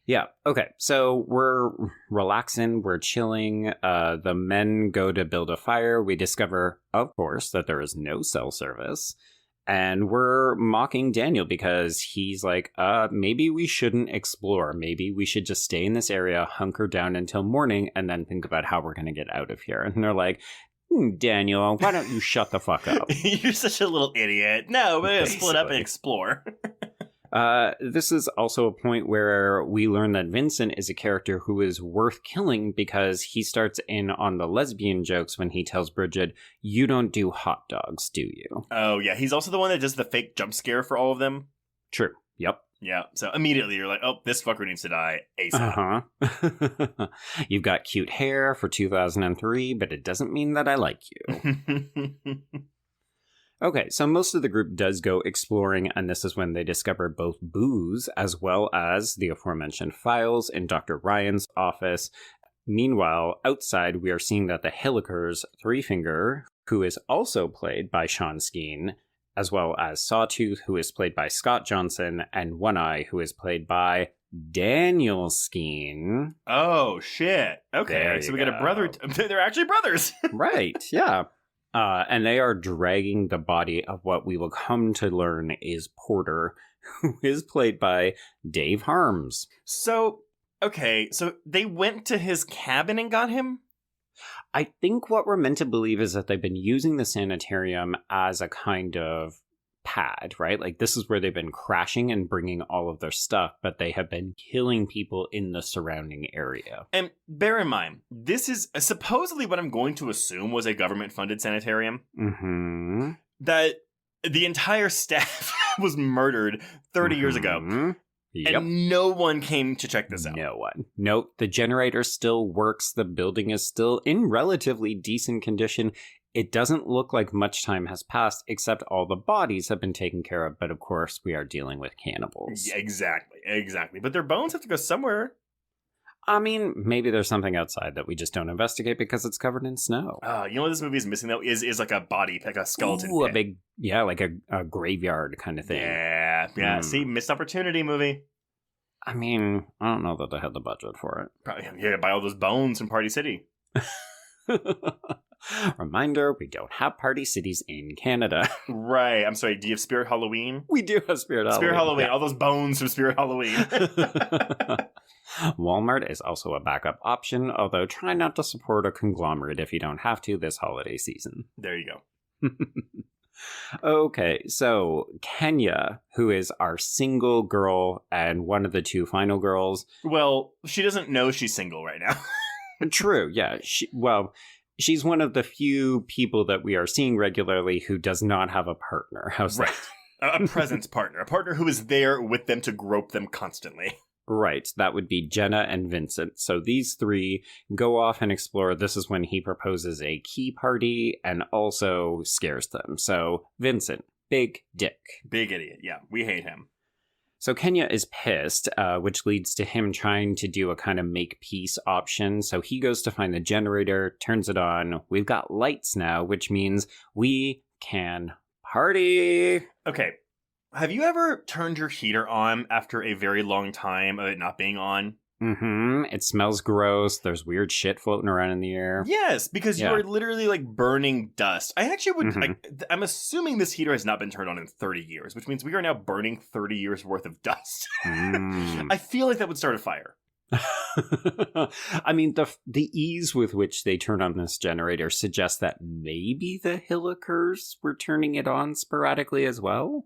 Yeah. Okay. So we're relaxing. We're chilling. The men go to build a fire. We discover, of course, that there is no cell service. And we're mocking Daniel because he's like, maybe we shouldn't explore. Maybe we should just stay in this area, hunker down until morning, and then think about how we're going to get out of here. And they're like, Daniel, why don't you shut the fuck up? You're such a little idiot. No, we're going to split up and explore. This is also a point where we learn that Vincent is a character who is worth killing because he starts in on the lesbian jokes when he tells Bridget, "You don't do hot dogs, do you?" Oh, yeah. He's also the one that does the fake jump scare for all of them. True. Yep. Yeah. So immediately you're like, oh, this fucker needs to die ASAP. Uh-huh. You've got cute hair for 2003, but it doesn't mean that I like you. Okay, so most of the group does go exploring, and this is when they discover both booze as well as the aforementioned files in Dr. Ryan's office. Meanwhile, outside, we are seeing that the Hillickers, Three Finger, who is also played by Sean Skeen, as well as Sawtooth, who is played by Scott Johnson, and One Eye, who is played by Daniel Skeen. Oh, shit. Okay, so we got a brother. They're actually brothers. Right, yeah. And they are dragging the body of what we will come to learn is Porter, who is played by Dave Harms. So, okay, so they went to his cabin and got him? I think what we're meant to believe is that they've been using the sanitarium as a kind of pad, right? Like, this is where they've been crashing and bringing all of their stuff, but they have been killing people in the surrounding area. And bear in mind, this is supposedly what I'm going to assume was a government-funded sanitarium. Mm-hmm. That the entire staff was murdered 30 years ago. Yep. And no one came to check this out. No one. Nope. The generator still works. The building is still in relatively decent condition. It doesn't look like much time has passed, except all the bodies have been taken care of. But of course, we are dealing with cannibals. Yeah, exactly. But their bones have to go somewhere. I mean, maybe there's something outside that we just don't investigate because it's covered in snow. You know what this movie is missing, though? Is like a body, like a skeleton Ooh, pit. a big, yeah, like a graveyard kind of thing. Yeah. See, missed opportunity movie. I mean, I don't know that they had the budget for it. Probably, yeah, buy all those bones from Party City. Reminder, we don't have party cities in Canada. Right. I'm sorry, do you have Spirit Halloween? We do have Spirit Halloween. Spirit Halloween, yeah. all those bones from Spirit Halloween. Walmart is also a backup option, although try not to support a conglomerate if you don't have to this holiday season. There you go. Okay, so Kenia, who is our single girl and one of the two final girls. Well, she doesn't know she's single right now. True, yeah. She's one of the few people that we are seeing regularly who does not have a partner. How's right. that? A presence partner. A partner who is there with them to grope them constantly. Right, that would be Jenna and Vincent. So these three go off and explore. This is when he proposes a key party and also scares them. So Vincent, big dick. Big idiot, yeah. We hate him. So Kenia is pissed, which leads to him trying to do a kind of make peace option. So he goes to find the generator, turns it on. We've got lights now, which means we can party. Okay. Have you ever turned your heater on after a very long time of it not being on? Mm-hmm. It smells gross. There's weird shit floating around in the air. Yes, because you are literally like burning dust. I actually would. I'm assuming this heater has not been turned on in 30 years, which means we are now burning 30 years worth of dust. I feel like that would start a fire. I mean, the ease with which they turn on this generator suggests that maybe the Hillickers were turning it on sporadically as well.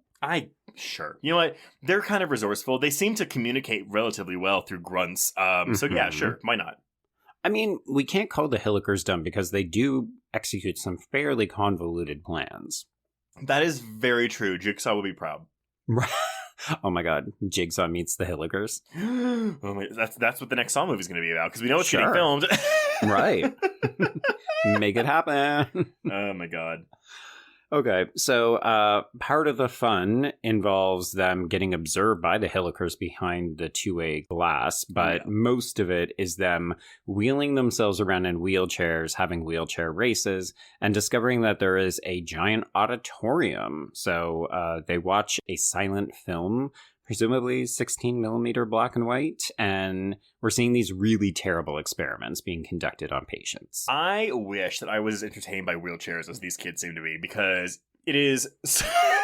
Sure. You know what? They're kind of resourceful. They seem to communicate relatively well through grunts. So yeah, sure. Why not? I mean, we can't call the Hillickers dumb because they do execute some fairly convoluted plans. That is very true. Jigsaw will be proud. Oh my god, Jigsaw meets the Hillickers. That's what the next Saw movie is going to be about because we know it's getting filmed. Right. Make it happen. Oh my god. Okay, so part of the fun involves them getting observed by the Hillickers behind the two-way glass, but most of it is them wheeling themselves around in wheelchairs, having wheelchair races, and discovering that there is a giant auditorium. So they watch a silent film, presumably 16 millimeter black and white, and we're seeing these really terrible experiments being conducted on patients. I wish that I was as entertained by wheelchairs as these kids seem to be, because it is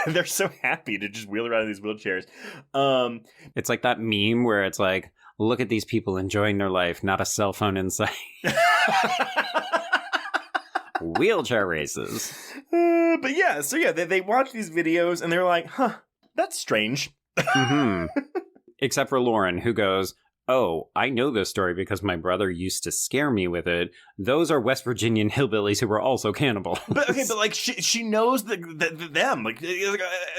they're so happy to just wheel around in these wheelchairs. It's like that meme where it's like, look at these people enjoying their life, not a cell phone in sight. Wheelchair races. But yeah, so yeah, they watch these videos and they're like, huh, that's strange. Mm-hmm. Except for Lauren, who goes, oh, I know this story because my brother used to scare me with it. Those are West Virginian hillbillies who were also cannibals. But like she knows them.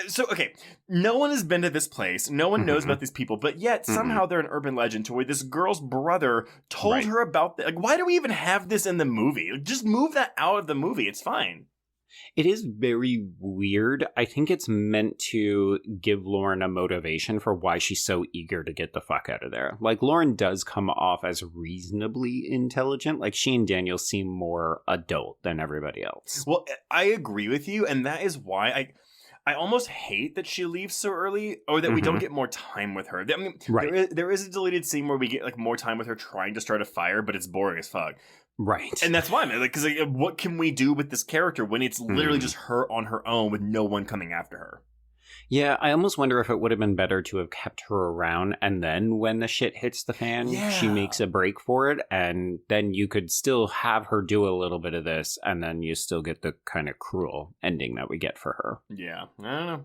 So okay, no one has been to this place. No one knows about these people, but yet somehow they're an urban legend to where this girl's brother told her about. Like, why do we even have this in the movie? Like, just move that out of the movie. It's fine. It is very weird. I think it's meant to give Lauren a motivation for why she's so eager to get the fuck out of there. Like, Lauren does come off as reasonably intelligent. Like, she and Daniel seem more adult than everybody else. Well, I agree with you, and that is why I almost hate that she leaves so early, or that we don't get more time with her. I mean, there is a deleted scene where we get like more time with her trying to start a fire, but it's boring as fuck. Right. And that's why, man. Because what can we do with this character when it's literally just her on her own with no one coming after her? Yeah, I almost wonder if it would have been better to have kept her around, and then when the shit hits the fan, she makes a break for it, and then you could still have her do a little bit of this, and then you still get the kind of cruel ending that we get for her. Yeah, I don't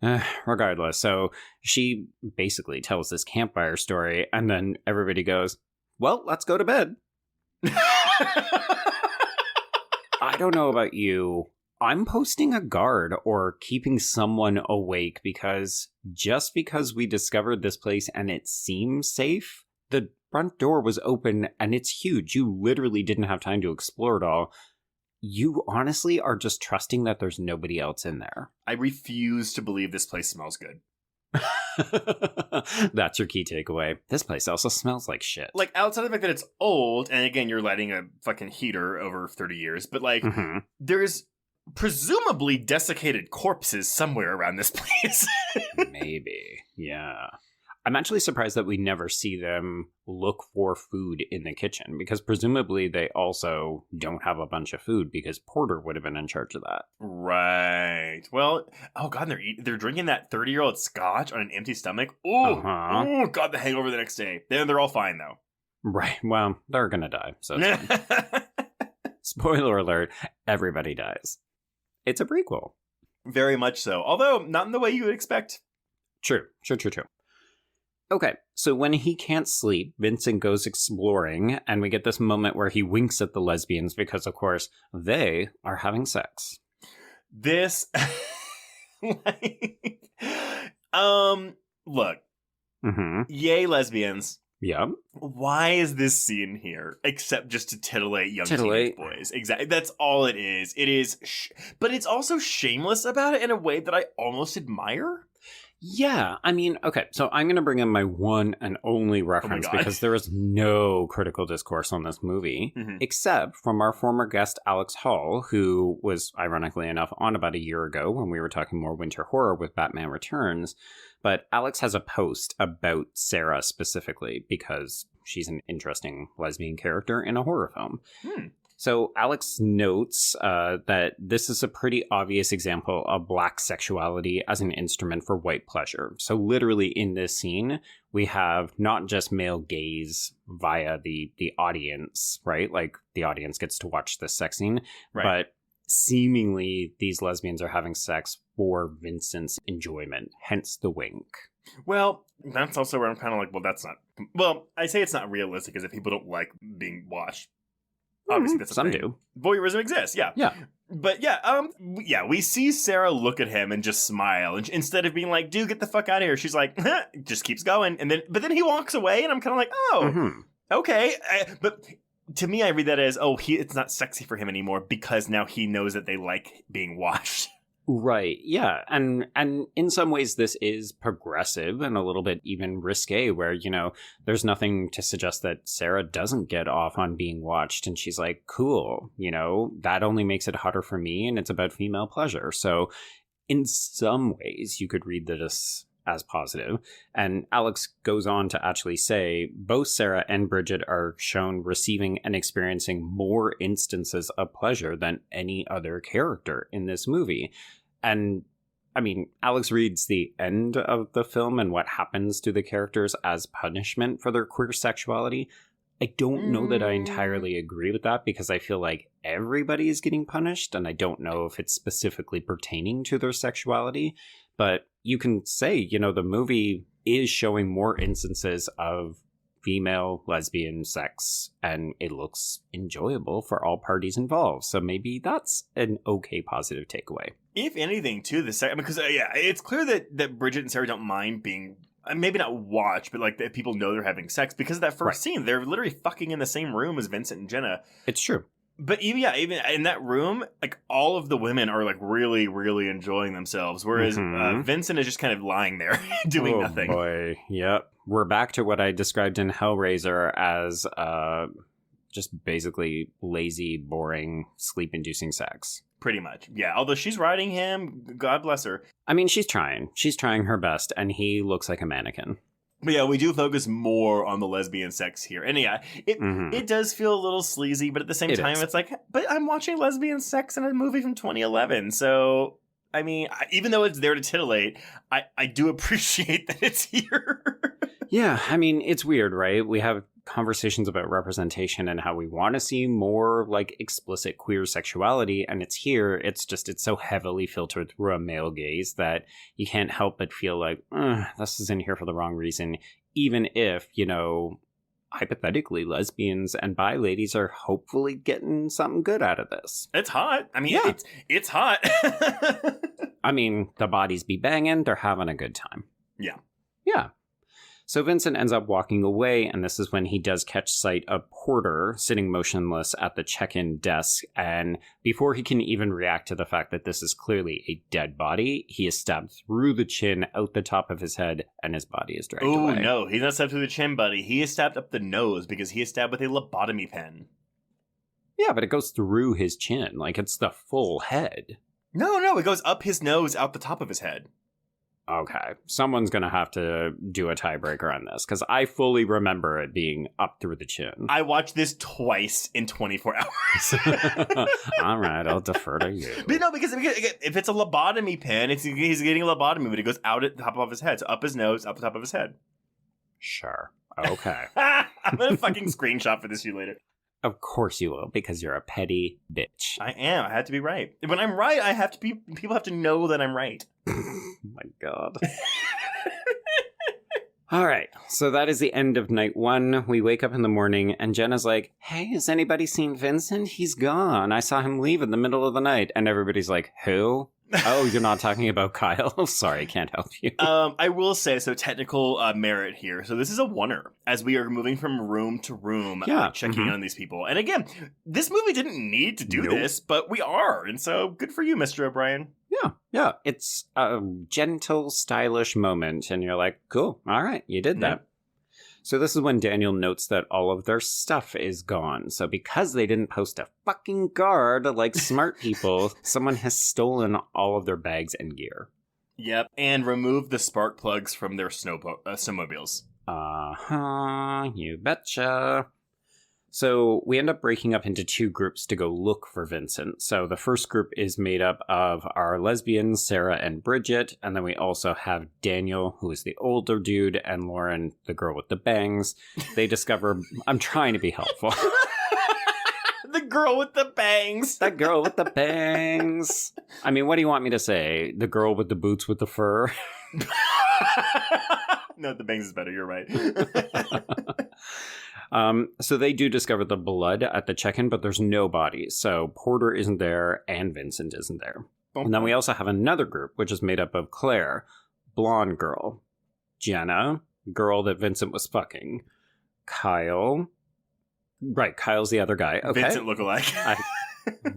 know. Regardless, so she basically tells this campfire story, and then everybody goes, well, let's go to bed. I don't know about you. I'm posting a guard or keeping someone awake because just because we discovered this place and it seems safe, the front door was open and it's huge. You literally didn't have time to explore it all. You honestly are just trusting that there's nobody else in there. I refuse to believe this place smells good. That's your key takeaway. This place also smells like shit. Like, outside of the fact that it's old, and again, you're lighting a fucking heater over 30 years, but like, there's presumably desiccated corpses somewhere around this place. Maybe. Yeah. I'm actually surprised that we never see them look for food in the kitchen, because presumably they also don't have a bunch of food because Porter would have been in charge of that. Right. Well, oh god, they're drinking that 30-year-old scotch on an empty stomach. Ooh, oh god, the hangover the next day. They're all fine though. Right. Well, they're gonna die. So spoiler alert: everybody dies. It's a prequel. Very much so. Although not in the way you would expect. True. Okay, so when he can't sleep, Vincent goes exploring, and we get this moment where he winks at the lesbians because, of course, they are having sex. This, look, yay lesbians. Yeah. Why is this scene here except just to titillate young teenage boys? Exactly. That's all it is. It is, but it's also shameless about it in a way that I almost admire. Yeah, I mean, okay, so I'm going to bring in my one and only reference because there is no critical discourse on this movie, except from our former guest, Alex Hall, who was, ironically enough, on about a year ago when we were talking more winter horror with Batman Returns. But Alex has a post about Sarah specifically because she's an interesting lesbian character in a horror film. So Alex notes that this is a pretty obvious example of Black sexuality as an instrument for white pleasure. So literally in this scene, we have not just male gaze via the audience, right? Like the audience gets to watch this sex scene, but seemingly these lesbians are having sex for Vincent's enjoyment, hence the wink. Well, that's also where I'm kind of like, well, that's not... Well, I say it's not realistic because if people don't like being watched, obviously that's a some thing. do. Voyeurism exists, yeah. But we see Sarah look at him and just smile, and instead of being like, "Dude, get the fuck out of here," she's like, just keeps going, but then he walks away, and I'm kind of like, "Oh, okay." But to me, I read that as, it's not sexy for him anymore because now he knows that they like being watched. Right, yeah, and in some ways this is progressive and a little bit even risque where, you know, there's nothing to suggest that Sarah doesn't get off on being watched and she's like, cool, you know, that only makes it hotter for me and it's about female pleasure. So in some ways you could read this as positive. And Alex goes on to actually say both Sarah and Bridget are shown receiving and experiencing more instances of pleasure than any other character in this movie. And I mean, Alex reads the end of the film and what happens to the characters as punishment for their queer sexuality. I don't know that I entirely agree with that because I feel like everybody is getting punished, and I don't know if it's specifically pertaining to their sexuality. But you can say, the movie is showing more instances of female lesbian sex, and it looks enjoyable for all parties involved. So maybe that's an okay positive takeaway. If anything, too, because it's clear that Bridget and Sarah don't mind being, maybe not watched, but like that people know they're having sex because of that first scene. They're literally fucking in the same room as Vincent and Jenna. It's true. But even in that room, like all of the women are like really, really enjoying themselves, whereas Vincent is just kind of lying there doing nothing. Oh boy, yep. We're back to what I described in Hellraiser as just basically lazy, boring, sleep-inducing sex. Pretty much, yeah. Although she's riding him, God bless her. I mean, she's trying. She's trying her best, and he looks like a mannequin. But yeah, we do focus more on the lesbian sex here. And yeah, it does feel a little sleazy, but at the same time, it's like, but I'm watching lesbian sex in a movie from 2011. So, I mean, even though it's there to titillate, I do appreciate that it's here. Yeah, I mean, it's weird, right? We have conversations about representation and how we want to see more like explicit queer sexuality, and it's here. It's so heavily filtered through a male gaze that you can't help but feel like this is in here for the wrong reason, even if hypothetically lesbians and bi ladies are hopefully getting something good out of this. It's hot. I mean, it's hot. I mean, the bodies be banging, they're having a good time. Yeah So Vincent ends up walking away, and this is when he does catch sight of Porter sitting motionless at the check-in desk, and before he can even react to the fact that this is clearly a dead body, he is stabbed through the chin, out the top of his head, and his body is dragged away. Oh, no, he's not stabbed through the chin, buddy. He is stabbed up the nose because he is stabbed with a lobotomy pen. Yeah, but it goes through his chin, like it's the full head. No, it goes up his nose, out the top of his head. Okay, someone's going to have to do a tiebreaker on this, because I fully remember it being up through the chin. I watched this twice in 24 hours. All right, I'll defer to you. But no, because if it's a lobotomy pen, he's getting a lobotomy, but it goes out at the top of his head. So up his nose, up the top of his head. Sure. Okay. I'm going to fucking screenshot for this you later. Of course you will, because you're a petty bitch. I am. I have to be right. When I'm right, people have to know that I'm right. Oh my God. All right, so that is the end of night one. We wake up in the morning, and Jenna's like, hey, has anybody seen Vincent? He's gone. I saw him leave in the middle of the night. And everybody's like, who? Oh, you're not talking about Kyle? Sorry, I can't help you. I will say, so technical merit here. So this is a oneer, as we are moving from room to room, checking in on these people. And again, this movie didn't need to do this, but we are. And so good for you, Mr. O'Brien. Yeah. It's a gentle, stylish moment. And you're like, cool. All right, you did that. So this is when Daniel notes that all of their stuff is gone. So because they didn't post a fucking guard like smart people, someone has stolen all of their bags and gear. Yep, and removed the spark plugs from their snowmobiles. You betcha. So we end up breaking up into two groups to go look for Vincent. So the first group is made up of our lesbians, Sarah and Bridget. And then we also have Daniel, who is the older dude, and Lauren, the girl with the bangs. They discover... I'm trying to be helpful. The girl with the bangs. The girl with the bangs. I mean, what do you want me to say? The girl with the boots with the fur? No, the bangs is better. You're right. So they do discover the blood at the check-in, but there's no bodies. So Porter isn't there and Vincent isn't there. And then we also have another group, which is made up of Claire, blonde girl, Jenna, girl that Vincent was fucking, Kyle. Right, Kyle's the other guy. Okay. Vincent lookalike. I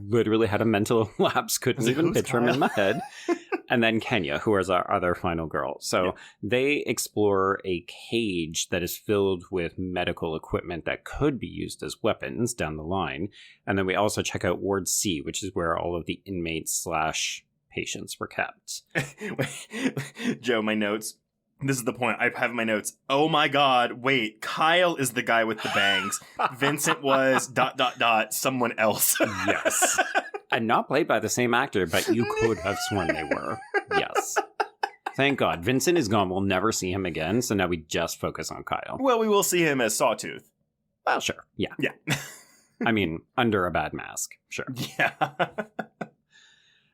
literally had a mental lapse, couldn't even picture him in my head. And then Kenia, who is our other final girl. So they explore a cage that is filled with medical equipment that could be used as weapons down the line. And then we also check out Ward C, which is where all of the inmates / patients were kept. Joe, my notes. This is the point. I have my notes. Oh my God. Wait, Kyle is the guy with the bangs. Vincent was ... someone else. Yes. And not played by the same actor, but you could have sworn they were. Yes. Thank God. Vincent is gone. We'll never see him again. So now we just focus on Kyle. Well, we will see him as Sawtooth. Well, sure. Yeah. Yeah. I mean, under a bad mask. Sure. Yeah.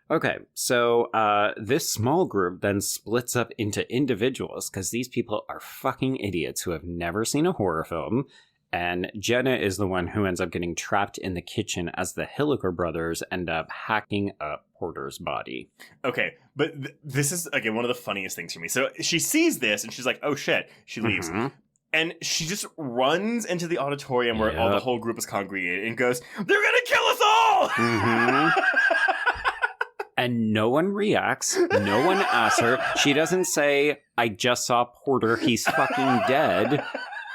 Okay, so this small group then splits up into individuals because these people are fucking idiots who have never seen a horror film. And Jenna is the one who ends up getting trapped in the kitchen as the Hillicker brothers end up hacking up Porter's body. Okay, but this is, again, one of the funniest things for me. So she sees this and she's like, oh shit. She leaves. Mm-hmm. And she just runs into the auditorium where all the whole group is congregated and goes, they're gonna kill us all! Mm-hmm. And no one reacts. No one asks her. She doesn't say, I just saw Porter. He's fucking dead.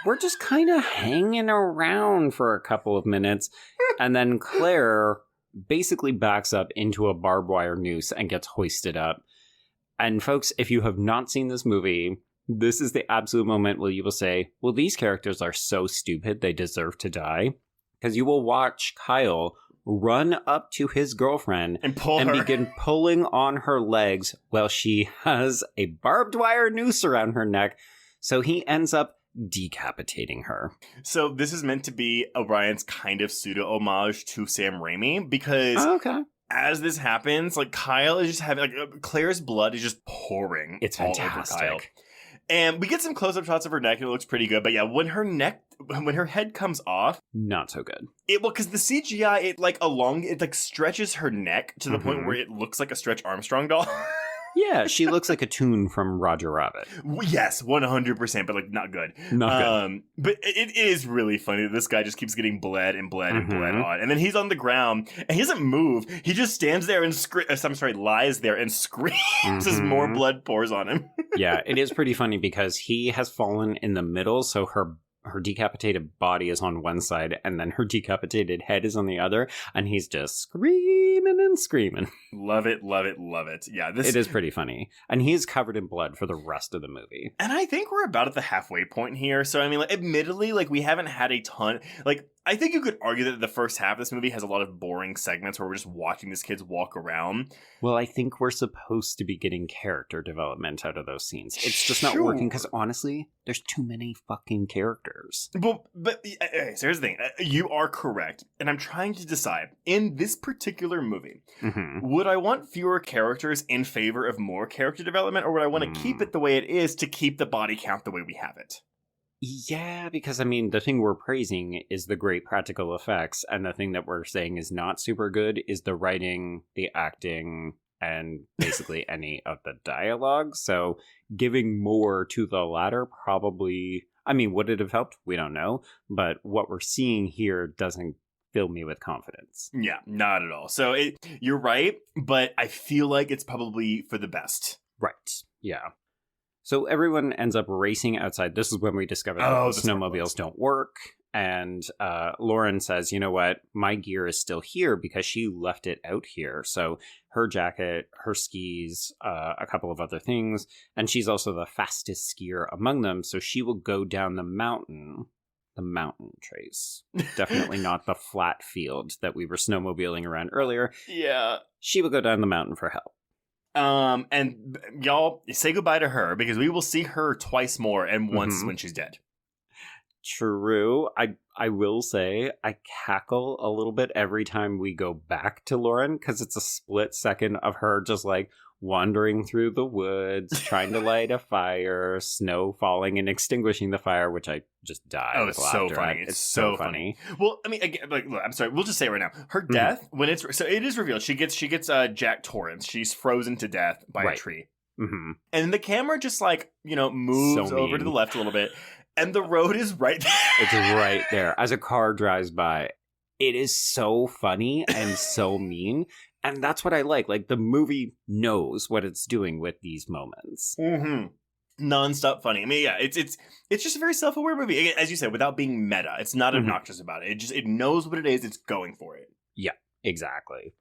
We're just kind of hanging around for a couple of minutes. And then Claire basically backs up into a barbed wire noose and gets hoisted up. And folks, if you have not seen this movie, this is the absolute moment where you will say, well, these characters are so stupid, they deserve to die. Because you will watch Kyle run up to his girlfriend and begin pulling on her legs while she has a barbed wire noose around her neck. So he ends up decapitating her. So this is meant to be O'Brien's kind of pseudo homage to Sam Raimi because as this happens, like Kyle is just having like Claire's blood is just pouring. It's all fantastic. over Kyle. And we get some close-up shots of her neck and it looks pretty good. But yeah, when her head comes off, not so good. Because the CGI, it stretches her neck to the point where it looks like a Stretch Armstrong doll. Yeah, she looks like a tune from Roger Rabbit. Yes, 100%, but not good. Not good. But it is really funny that this guy just keeps getting bled and bled and bled on. And then he's on the ground and he doesn't move. He just stands there and lies there and screams as more blood pours on him. Yeah, it is pretty funny because he has fallen in the middle, so her decapitated body is on one side and then her decapitated head is on the other, and he's just screaming and screaming. Love it, love it, love it. Yeah, it is pretty funny. And he's covered in blood for the rest of the movie. And I think we're about at the halfway point here. So, I mean, admittedly, we haven't had a ton... I think you could argue that the first half of this movie has a lot of boring segments where we're just watching these kids walk around. Well, I think we're supposed to be getting character development out of those scenes. It's just not working because, honestly, there's too many fucking characters. But okay, so here's the thing. You are correct. And I'm trying to decide, in this particular movie, would I want fewer characters in favor of more character development, or would I want to keep it the way it is to keep the body count the way we have it? Yeah, because, I mean, the thing we're praising is the great practical effects, and the thing that we're saying is not super good is the writing, the acting, and basically any of the dialogue. So giving more to the latter probably... I mean, would it have helped? We don't know. But what we're seeing here doesn't fill me with confidence. Yeah, not at all. So you're right, but I feel like it's probably for the best. Right, yeah. So everyone ends up racing outside. This is when we discover that the snowmobiles don't work. And Lauren says, you know what? My gear is still here because she left it out here. So her jacket, her skis, a couple of other things. And she's also the fastest skier among them. So she will go down the mountain. The mountain, Trace. Definitely not the flat field that we were snowmobiling around earlier. Yeah. She will go down the mountain for help. And y'all say goodbye to her because we will see her twice more and once when she's dead. True. I will say I cackle a little bit every time we go back to Lauren because it's a split second of her just wandering through the woods, trying to light a fire, snow falling and extinguishing the fire, which I just die. Oh, it's so funny. It's so funny. Well, I mean, again, look, I'm sorry. We'll just say it right now. Her death, when it's so it is revealed. She gets Jack Torrance. She's frozen to death by a tree, and the camera just moves over to the left a little bit, and the road is right there. It's right there as a car drives by. It is so funny and so mean. And that's what I like. The movie knows what it's doing with these moments. Non-stop funny. I mean, yeah, it's just a very self-aware movie. As you said, without being meta. It's not obnoxious about it. It knows what it is. It's going for it. Yeah, exactly.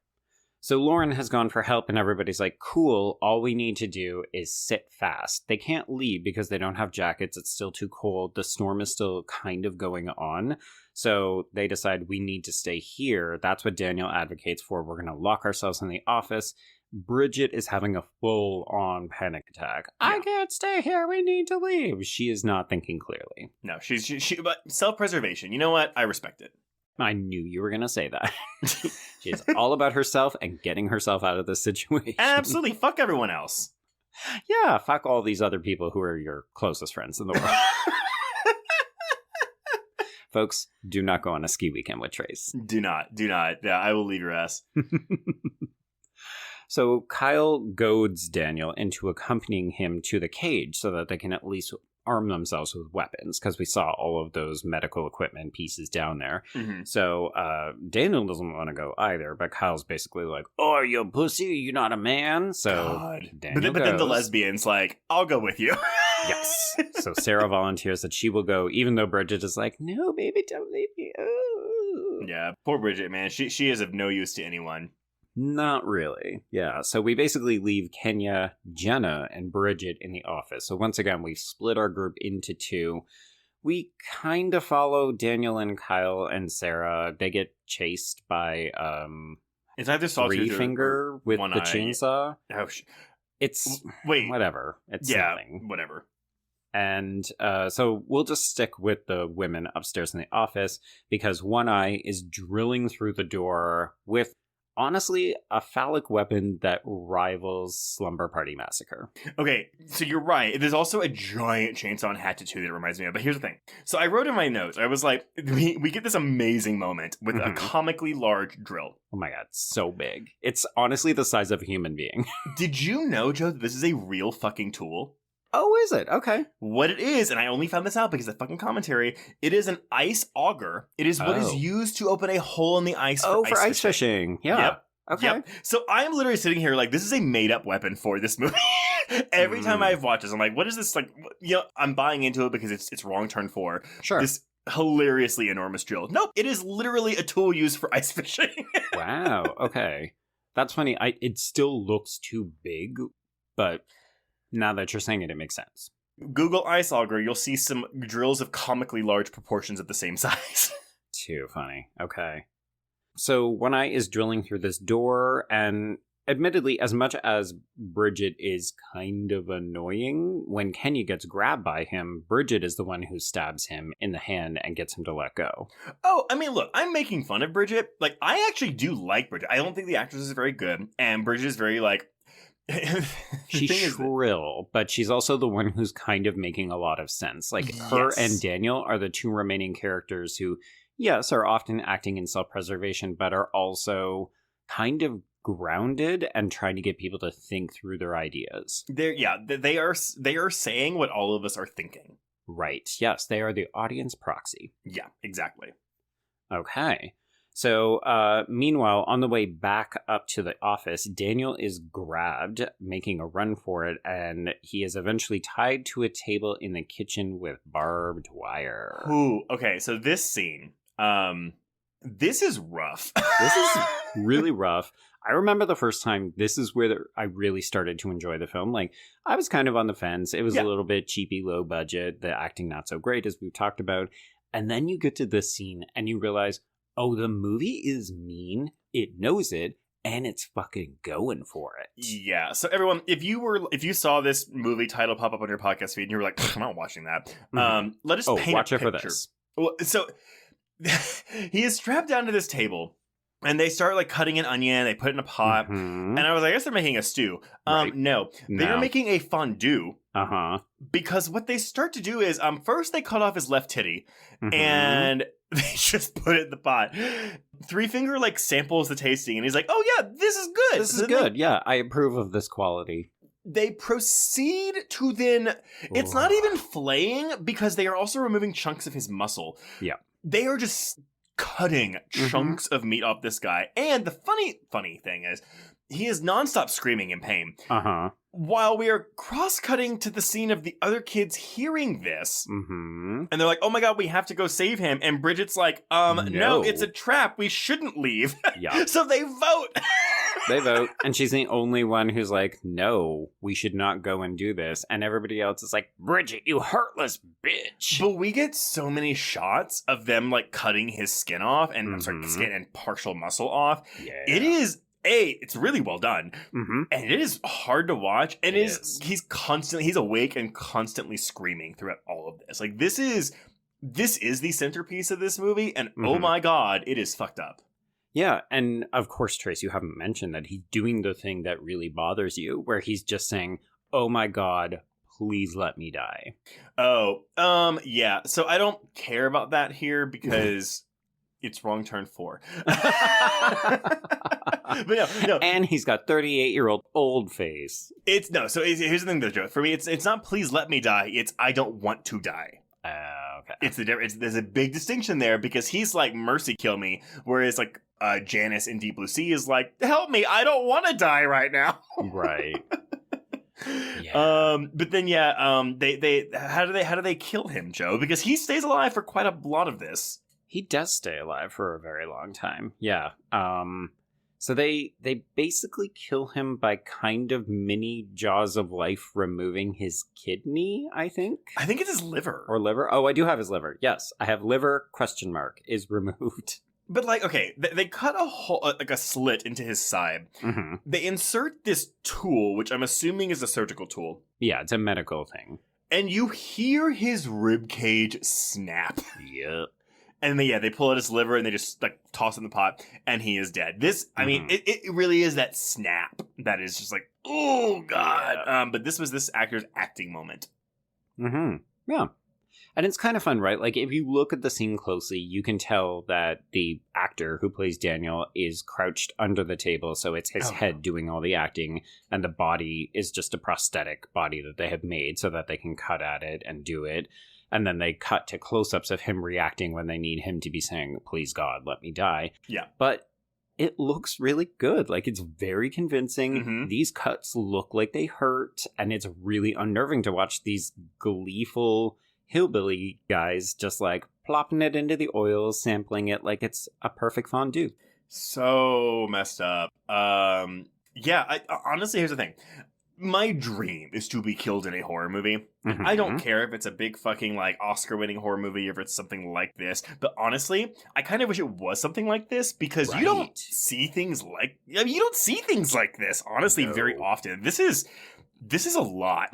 So Lauren has gone for help and everybody's like, cool, all we need to do is sit fast. They can't leave because they don't have jackets. It's still too cold. The storm is still kind of going on. So they decide we need to stay here. That's what Daniel advocates for. We're going to lock ourselves in the office. Bridget is having a full-on panic attack. Yeah. I can't stay here. We need to leave. She is not thinking clearly. No, she but self-preservation. You know what? I respect it. I knew you were going to say that. She's all about herself and getting herself out of this situation. Absolutely. Fuck everyone else. Yeah, fuck all these other people who are your closest friends in the world. Folks, do not go on a ski weekend with Trace. Do not. Yeah, I will leave your ass. So Kyle goads Daniel into accompanying him to the cage so that they can at least arm themselves with weapons, because we saw all of those medical equipment pieces down there. Mm-hmm. So Daniel doesn't want to go either, but Kyle's basically like, "Oh, you pussy, you're not a man." So God. Daniel but then the lesbian's like, "I'll go with you." Yes. So Sarah volunteers that she will go, even though Bridget is like, "No, baby, don't leave me." Oh. Yeah, poor Bridget, man. She is of no use to anyone. Not really. Yeah, so we basically leave Kenia, Jenna, and Bridget in the office. So once again, we've split our group into two. We kind of follow Daniel and Kyle and Sarah. They get chased by it's either Three Finger with the chainsaw. Oh, it's wait, whatever. It's something. Whatever. And so we'll just stick with the women upstairs in the office because One Eye is drilling through the door with, honestly, a phallic weapon that rivals Slumber Party Massacre. Okay, so you're right. There's also a giant chainsaw and hatchet too that it reminds me of. But here's the thing. So I wrote in my notes, I was like, we get this amazing moment with a comically large drill. Oh my god, so big. It's honestly the size of a human being. Did you know, Joe, that this is a real fucking tool? Oh, is it? Okay. What it is, and I only found this out because of fucking commentary, it is an ice auger. It is what is used to open a hole in the ice for ice fishing. Yeah. Yep. Okay. Yep. So I'm literally sitting here like, this is a made-up weapon for this movie. Every time I've watched this, I'm like, what is this? Like, you know, I'm buying into it because it's Wrong Turn 4. Sure. This hilariously enormous drill. Nope. It is literally a tool used for ice fishing. Wow. Okay. That's funny. It still looks too big, but now that you're saying it, it makes sense. Google ice auger, you'll see some drills of comically large proportions at the same size. Too funny. Okay. So One Eye is drilling through this door, and admittedly, as much as Bridget is kind of annoying, when Kenya gets grabbed by him, Bridget is the one who stabs him in the hand and gets him to let go. Oh, I mean, look, I'm making fun of Bridget. Like, I actually do like Bridget. I don't think the actress is very good, and Bridget is very, like, she's shrill, but she's also the one who's kind of making a lot of sense. Like, her and Daniel are the two remaining characters who, yes, are often acting in self-preservation, but are also kind of grounded and trying to get people to think through their ideas. They are saying what all of us are thinking. Right. Yes, they are the audience proxy. Yeah, exactly. Okay. So, meanwhile, on the way back up to the office, Daniel is grabbed, making a run for it, and he is eventually tied to a table in the kitchen with barbed wire. Ooh, okay, so this scene, this is rough. This is really rough. I remember the first time, this is where I really started to enjoy the film. Like, I was kind of on the fence. It was a little bit cheapy, low budget, the acting not so great, as we've talked about. And then you get to this scene, and you realize, oh, the movie is mean, it knows it, and it's fucking going for it. Yeah. So everyone, if you saw this movie title pop up on your podcast feed and you were like, I'm not watching that, let us paint watch a it for picture. this. Well, so he is strapped down to this table and they start like cutting an onion, they put it in a pot, and I was like, I guess they're making a stew. Right. No, they are making a fondue. Because what they start to do is, first they cut off his left titty, and they just put it in the pot. Three Finger like samples the tasting, and he's like, "Oh yeah, this is good. This is good. Yeah, I approve of this quality." They proceed to then. It's not even flaying because they are also removing chunks of his muscle. Yeah, they are just cutting chunks of meat off this guy. And the funny thing is, he is nonstop screaming in pain. While we are cross-cutting to the scene of the other kids hearing this, and they're like, oh my god, we have to go save him. And Bridget's like, no, it's a trap. We shouldn't leave. Yeah. So they vote. They vote. And she's the only one who's like, no, we should not go and do this. And everybody else is like, Bridget, you heartless bitch. But we get so many shots of them like cutting his skin off and skin and partial muscle off. Yeah. It is it's really well done, and it is hard to watch. And he's awake and constantly screaming throughout all of this. Like this is the centerpiece of this movie, and oh my god, it is fucked up. Yeah, and of course, Trace, you haven't mentioned that he's doing the thing that really bothers you, where he's just saying, "Oh my god, please let me die." Oh, yeah. So I don't care about that here because it's Wrong Turn 4. But no. And he's got 38-year-old old face. Here's the thing, though, Joe. For me, it's not please let me die. It's I don't want to die. Okay. There's a big distinction there because he's like, mercy kill me, whereas like Janice in Deep Blue Sea is like, help me, I don't want to die right now. Right. Yeah. But then they how do they kill him, Joe? Because he stays alive for quite a lot of this. He does stay alive for a very long time. Yeah. So they basically kill him by kind of mini Jaws of Life removing his kidney, I think. I think it's his liver. Or liver. Oh, I do have his liver. Yes, I have liver, ? Is removed. But like, okay, they cut a hole, like a slit into his side. They insert this tool, which I'm assuming is a surgical tool. Yeah, it's a medical thing. And you hear his rib cage snap. Yep. And then, they pull out his liver and they just like toss it in the pot, and he is dead. This, I mean, it really is that snap that is just like, oh god. Yeah. But this was this actor's acting moment. Yeah. And it's kind of fun, right? Like, if you look at the scene closely, you can tell that the actor who plays Daniel is crouched under the table, so it's his head doing all the acting, and the body is just a prosthetic body that they have made so that they can cut at it and do it. And then they cut to close-ups of him reacting when they need him to be saying, please God, let me die. Yeah. But it looks really good. Like, it's very convincing. These cuts look like they hurt, and it's really unnerving to watch these gleeful hillbilly guys just like plopping it into the oil, sampling it like it's a perfect fondue. So messed up. Honestly, here's the thing. My dream is to be killed in a horror movie. I don't care if it's a big fucking like Oscar-winning horror movie or if it's something like this. But honestly, I kind of wish it was something like this because you don't see things like this. Honestly, very often. This is a lot.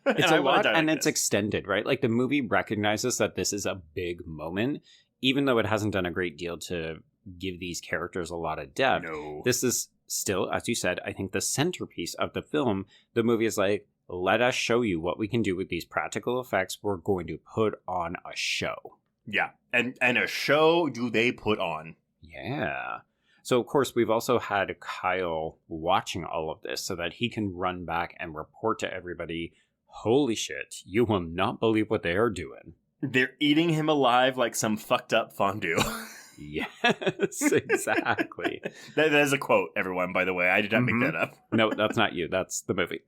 It's a lot, and it's extended, right? Like, the movie recognizes that this is a big moment, even though it hasn't done a great deal to give these characters a lot of depth. No. This is still, as you said, I think the centerpiece of the film. The movie is like, let us show you what we can do with these practical effects. We're going to put on a show. Yeah, and a show do they put on. Yeah. So, of course, we've also had Kyle watching all of this so that he can run back and report to everybody, holy shit, you will not believe what they are doing. They're eating him alive like some fucked up fondue. Yes, exactly. That is a quote, everyone, by the way. I did not make that up. No, that's not you. That's the movie.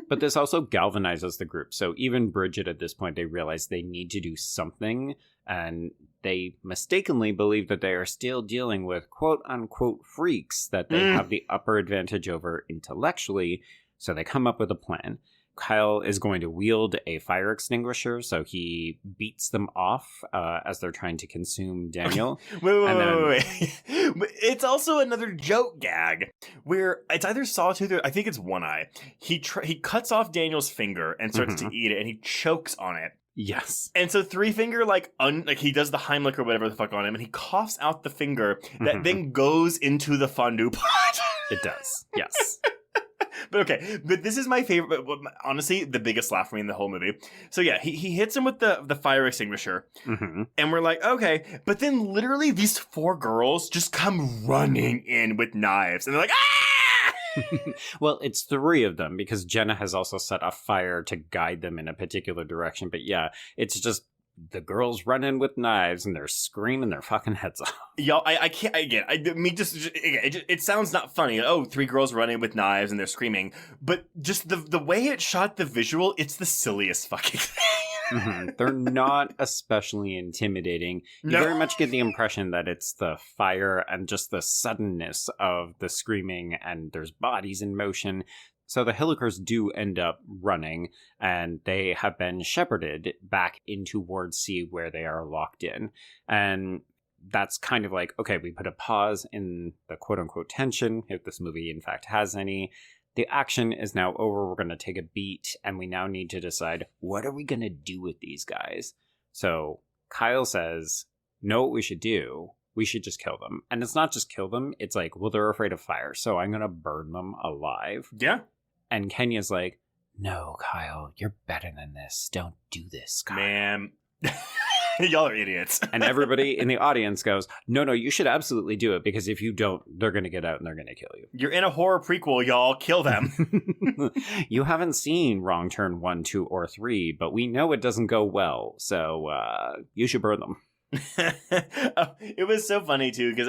But this also galvanizes the group. So even Bridget, at this point, they realize they need to do something, and they mistakenly believe that they are still dealing with quote-unquote freaks that they have the upper advantage over intellectually, so they come up with a plan. Kyle is going to wield a fire extinguisher, so he beats them off as they're trying to consume Daniel. Wait. It's also another joke gag where it's either Sawtooth or I think it's One Eye. He cuts off Daniel's finger and starts to eat it, and he chokes on it. Yes. And so Three Finger, like he does the Heimlich or whatever the fuck on him, and he coughs out the finger that then goes into the fondue pot. It does, yes. But this is my favorite, but honestly, the biggest laugh for me in the whole movie. So yeah, he hits him with the fire extinguisher, and we're like, okay. But then literally these 4 girls just come running in with knives, and they're like, ah! Well, it's 3 of them because Jenna has also set a fire to guide them in a particular direction. But yeah, it's just the girls run in with knives and they're screaming their fucking heads off. Yo, I can't, again, it sounds not funny. Oh, 3 girls run in with knives and they're screaming. But just the way it shot the visual, it's the silliest fucking thing. They're not especially intimidating. You very much get the impression that it's the fire and just the suddenness of the screaming, and there's bodies in motion. So the Hillickers do end up running, and they have been shepherded back into Ward C where they are locked in. And that's kind of like, okay, we put a pause in the quote-unquote tension, if this movie in fact has any. The action is now over. We're going to take a beat, and we now need to decide, what are we going to do with these guys? So Kyle says, know what we should do? We should just kill them. And it's not just kill them. It's like, well, they're afraid of fire, so I'm going to burn them alive. Yeah. And Kenya's like, no, Kyle, you're better than this. Don't do this, Kyle. Man. Y'all are idiots. And everybody in the audience goes, no, you should absolutely do it, because if you don't, they're going to get out and they're going to kill you. You're in a horror prequel, y'all. Kill them. You haven't seen Wrong Turn 1, 2, or 3, but we know it doesn't go well, so you should burn them. It was so funny, too, because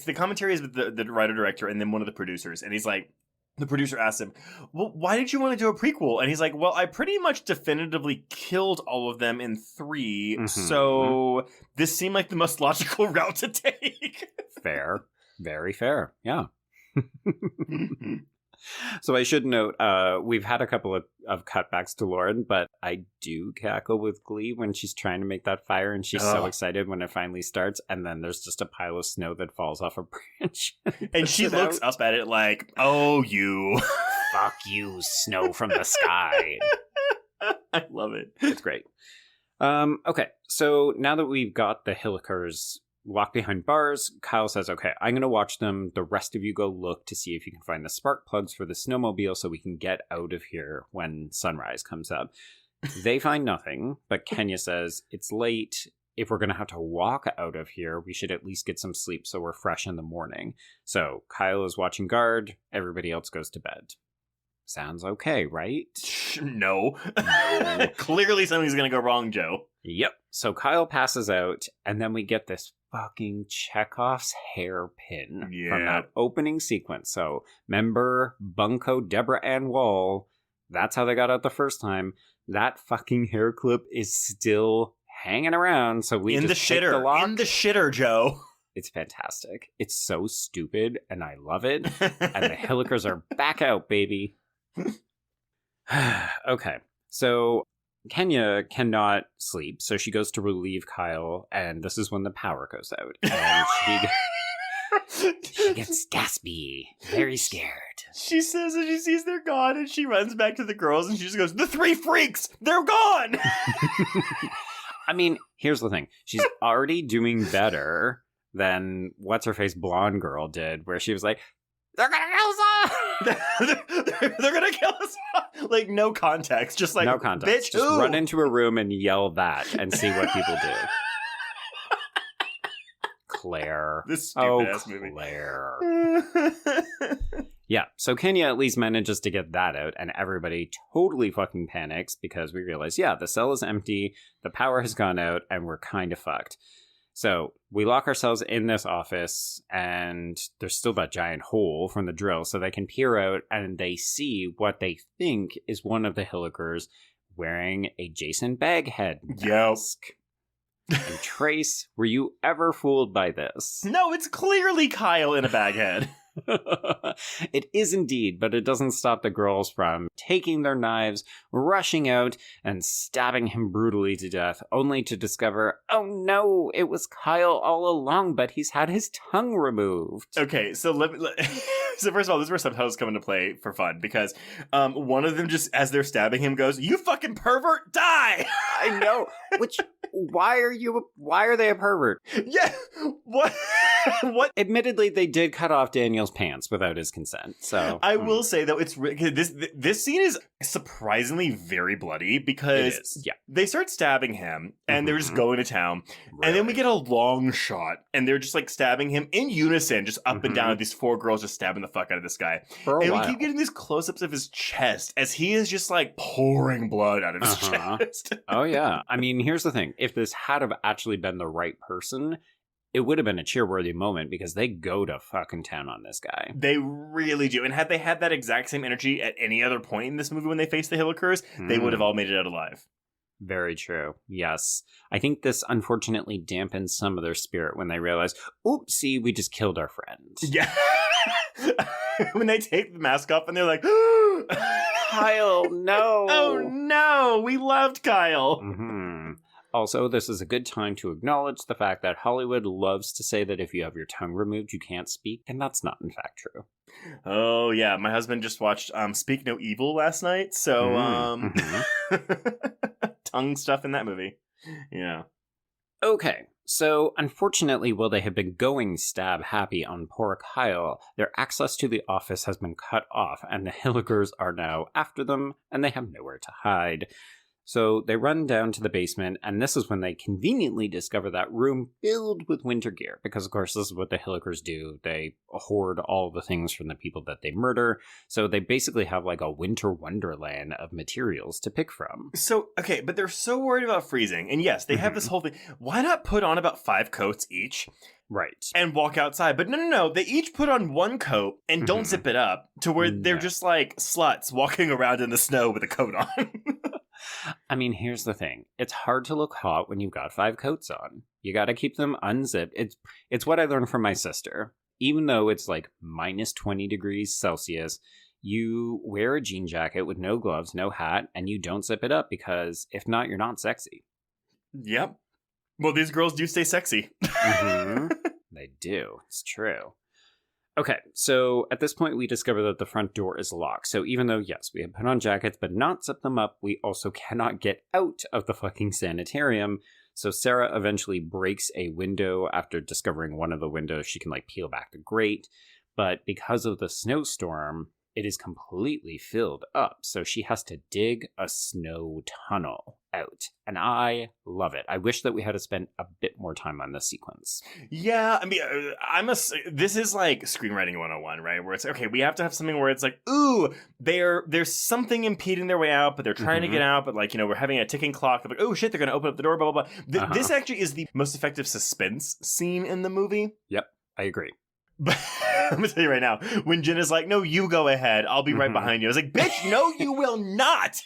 the commentary is with the writer-director and then one of the producers, and he's like, the producer asked him, well, why did you want to do a prequel? And he's like, well, I pretty much definitively killed all of them in 3, so this seemed like the most logical route to take. Fair. Very fair. Yeah. So I should note, we've had a couple of cutbacks to Lauren, but I do cackle with glee when she's trying to make that fire, and she's so excited when it finally starts, and then there's just a pile of snow that falls off a branch. And she looks up at it like, oh, you. Fuck you, snow from the sky. I love it. It's great. Okay, so now that we've got the Hillickers locked behind bars, Kyle says, okay, I'm going to watch them. The rest of you go look to see if you can find the spark plugs for the snowmobile so we can get out of here when sunrise comes up. They find nothing, but Kenia says, it's late. If we're going to have to walk out of here, we should at least get some sleep so we're fresh in the morning. So Kyle is watching guard. Everybody else goes to bed. Sounds okay, right? No. Clearly something's going to go wrong, Joe. Yep. So Kyle passes out, and then we get this fucking Chekhov's hairpin from that opening sequence. So remember Bunko, Deborah Ann Wall? That's how they got out the first time. That fucking hair clip is still hanging around. So we in just the shitter. The lock. In the shitter, Joe. It's fantastic. It's so stupid, and I love it. And the Hillickers are back out, baby. Okay, so Kenia cannot sleep, so she goes to relieve Kyle, and this is when the power goes out. And she gets gaspy, very scared. She says that she sees they're gone, and she runs back to the girls, and she just goes, the 3 freaks! They're gone! I mean, here's the thing. She's already doing better than what's-her-face blonde girl did, where she was like, they're gonna kill us all! They're gonna kill us all! Like, no context. Just like, no context. Bitch, just ooh. run into a room and yell that and see what people do. Claire. This stupid-ass movie. movie. Claire. Yeah, so Kenia at least manages to get that out, and everybody totally fucking panics because we realize, yeah, the cell is empty, the power has gone out, and we're kind of fucked. So we lock ourselves in this office, and there's still that giant hole from the drill, so they can peer out, and they see what they think is one of the Hillickers wearing a Jason Baghead mask. And Trace, were you ever fooled by this? No, it's clearly Kyle in a baghead. It is indeed, but it doesn't stop the girls from taking their knives, rushing out, and stabbing him brutally to death, only to discover, oh no, it was Kyle all along, but he's had his tongue removed. Okay, so so first of all, this is where subtitles come into play for fun, because one of them just, as they're stabbing him, goes, you fucking pervert, die! I know, why are they a pervert? Yeah, what? What? Admittedly, they did cut off Daniel's pants without his consent. So I will say though, this scene is surprisingly very bloody because they start stabbing him and they're just going to town, and then we get a long shot and they're just like stabbing him in unison, just up and down. These 4 girls just stabbing the fuck out of this guy, and we keep getting these close-ups of his chest as he is just like pouring blood out of his chest. Oh yeah, I mean, here's the thing: if this had have actually been the right person, it would have been a cheer-worthy moment because they go to fucking town on this guy. They really do. And had they had that exact same energy at any other point in this movie when they faced the Hillickers, they would have all made it out alive. Very true. Yes. I think this unfortunately dampens some of their spirit when they realize, oopsie, we just killed our friend. Yeah. When they take the mask off and they're like, Kyle, no. Oh no, we loved Kyle. also, this is a good time to acknowledge the fact that Hollywood loves to say that if you have your tongue removed, you can't speak, and that's not in fact true. Oh, yeah. My husband just watched Speak No Evil last night, so tongue stuff in that movie. Yeah. Okay, so unfortunately, while they have been going stab happy on poor Kyle, their access to the office has been cut off, and the Hillickers are now after them, and they have nowhere to hide. So they run down to the basement, and this is when they conveniently discover that room filled with winter gear, because of course this is what the Hillickers do. They hoard all the things from the people that they murder, so they basically have like a winter wonderland of materials to pick from. So, okay, but they're so worried about freezing, and yes, they have this whole thing. Why not put on about 5 coats each? Right. And walk outside. But no. They each put on 1 coat and don't zip it up to where they're just like sluts walking around in the snow with a coat on. I mean, here's the thing. It's hard to look hot when you've got 5 coats on. You got to keep them unzipped. It's what I learned from my sister. Even though it's like minus 20 degrees Celsius, you wear a jean jacket with no gloves, no hat, and you don't zip it up because if not, you're not sexy. Yep. Well, these girls do stay sexy. They do. It's true. Okay, so at this point, we discover that the front door is locked. So even though, yes, we have put on jackets, but not zip them up, we also cannot get out of the fucking sanitarium. So Sarah eventually breaks a window after discovering one of the windows. She can, like, peel back the grate. But because of the snowstorm, it is completely filled up. So she has to dig a snow tunnel out. And I love it. I wish that we had to spend a bit more time on this sequence. Yeah, I mean, this is like screenwriting 101, right? Where it's, okay, we have to have something where it's like, ooh, there's something impeding their way out, but they're trying to get out, but like, we're having a ticking clock. Like, oh shit, they're going to open up the door, blah, blah, blah. This actually is the most effective suspense scene in the movie. Yep, I agree. But I'm going to tell you right now, when Jenna's like, no, you go ahead, I'll be right behind you. I was like, bitch, no, you will not.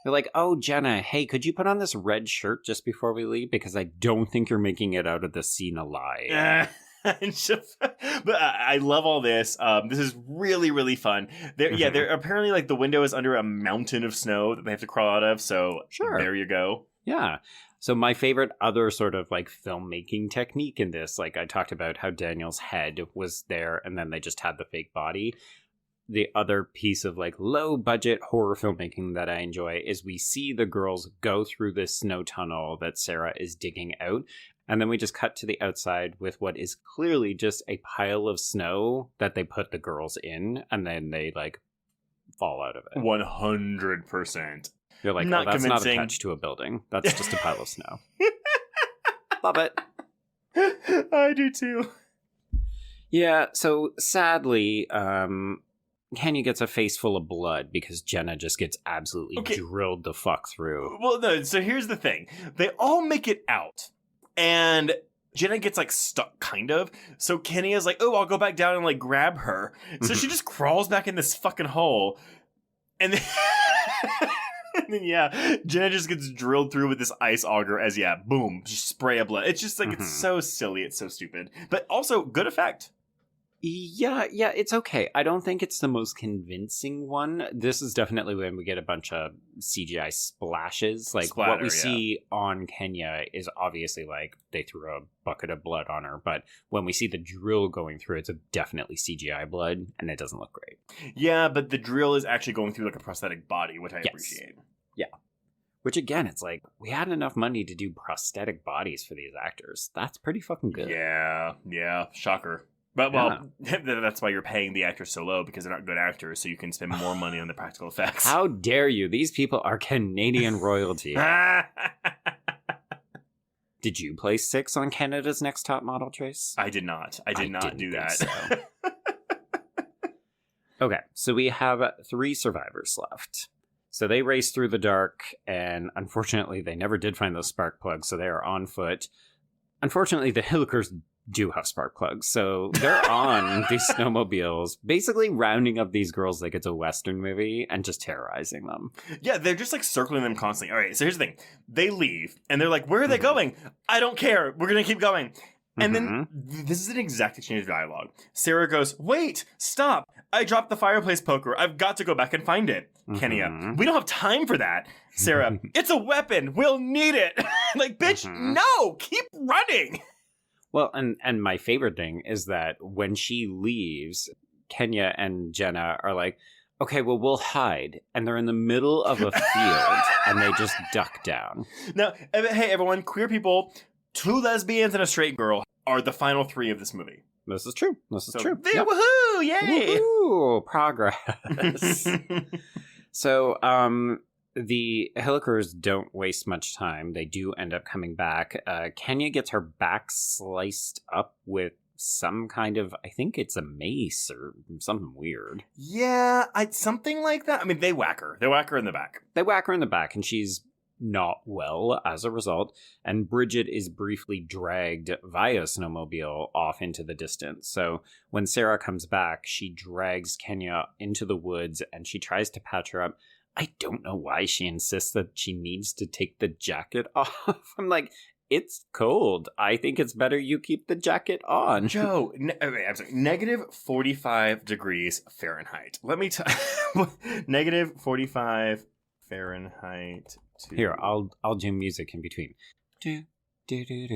They're like, oh, Jenna, hey, could you put on this red shirt just before we leave? Because I don't think you're making it out of the scene alive. But I love all this. This is really, really fun. They're apparently like the window is under a mountain of snow that they have to crawl out of. So there you go. Yeah. So my favorite other sort of like filmmaking technique in this, like I talked about how Daniel's head was there and then they just had the fake body. The other piece of like low budget horror filmmaking that I enjoy is we see the girls go through this snow tunnel that Sarah is digging out. And then we just cut to the outside with what is clearly just a pile of snow that they put the girls in. And then they like fall out of it. 100%. You're like, not that's convincing. Not attached to a building. That's just a pile of snow. Love it. I do too. Yeah, so sadly, Kenia gets a face full of blood because Jenna just gets absolutely drilled the fuck through. Well, no, so here's the thing. They all make it out. And Jenna gets like stuck, kind of. So Kenia's like, oh, I'll go back down and like grab her. So she just crawls back in this fucking hole. And then... And then, Jenna just gets drilled through with this ice auger as, boom, just spray of blood. It's just like, it's so silly. It's so stupid. But also, good effect. Yeah, it's okay. I don't think it's the most convincing one. This is definitely when we get a bunch of CGI splashes. Like, what we see on Kenia is obviously, like, they threw a bucket of blood on her. But when we see the drill going through, it's definitely CGI blood, and it doesn't look great. Yeah, but the drill is actually going through, like, a prosthetic body, which I appreciate. Yeah. Which, again, it's like, we had enough money to do prosthetic bodies for these actors. That's pretty fucking good. Yeah. Shocker. But, well, that's why you're paying the actors so low, because they're not good actors, so you can spend more money on the practical effects. How dare you? These people are Canadian royalty. Did you place 6 on Canada's Next Top Model, Trace? I did not. I did not do that. So. Okay, so we have 3 survivors left. So they race through the dark, and unfortunately, they never did find those spark plugs, so they are on foot. Unfortunately, the Hillickers do have spark plugs, so they're on these snowmobiles, basically rounding up these girls like it's a Western movie and just terrorizing them. Yeah, they're just like circling them constantly. All right, so here's the thing. They leave, and they're like, where are they going? I don't care. We're going to keep going. And then this is an exact exchange of dialogue. Sarah goes, "Wait, stop. I dropped the fireplace poker. I've got to go back and find it." Kenia, "We don't have time for that." Sarah, "It's a weapon. We'll need it." Like, bitch, no, keep running. Well, and my favorite thing is that when she leaves, Kenia and Jenna are like, "Okay, well, we'll hide." And they're in the middle of a field and they just duck down. Now, hey, everyone, queer people, 2 lesbians and a straight girl are the final 3 of this movie. This is true. True. Yep. Woohoo! Yay! Woohoo! Progress. So, the Hillickers don't waste much time. They do end up coming back. Kenia gets her back sliced up with some kind of, I think it's a mace or something weird. Yeah, something like that. I mean, they whack her. They whack her in the back. And she's not well as a result, and Bridget is briefly dragged via snowmobile off into the distance. So when Sarah comes back, she drags Kenia into the woods and she tries to patch her up. I don't know why she insists that she needs to take the jacket off. I'm like, it's cold. I think it's better you keep the jacket on. Joe, I'm sorry, negative 45 degrees Fahrenheit. Let me tell negative 45 Fahrenheit. Here, I'll do music in between.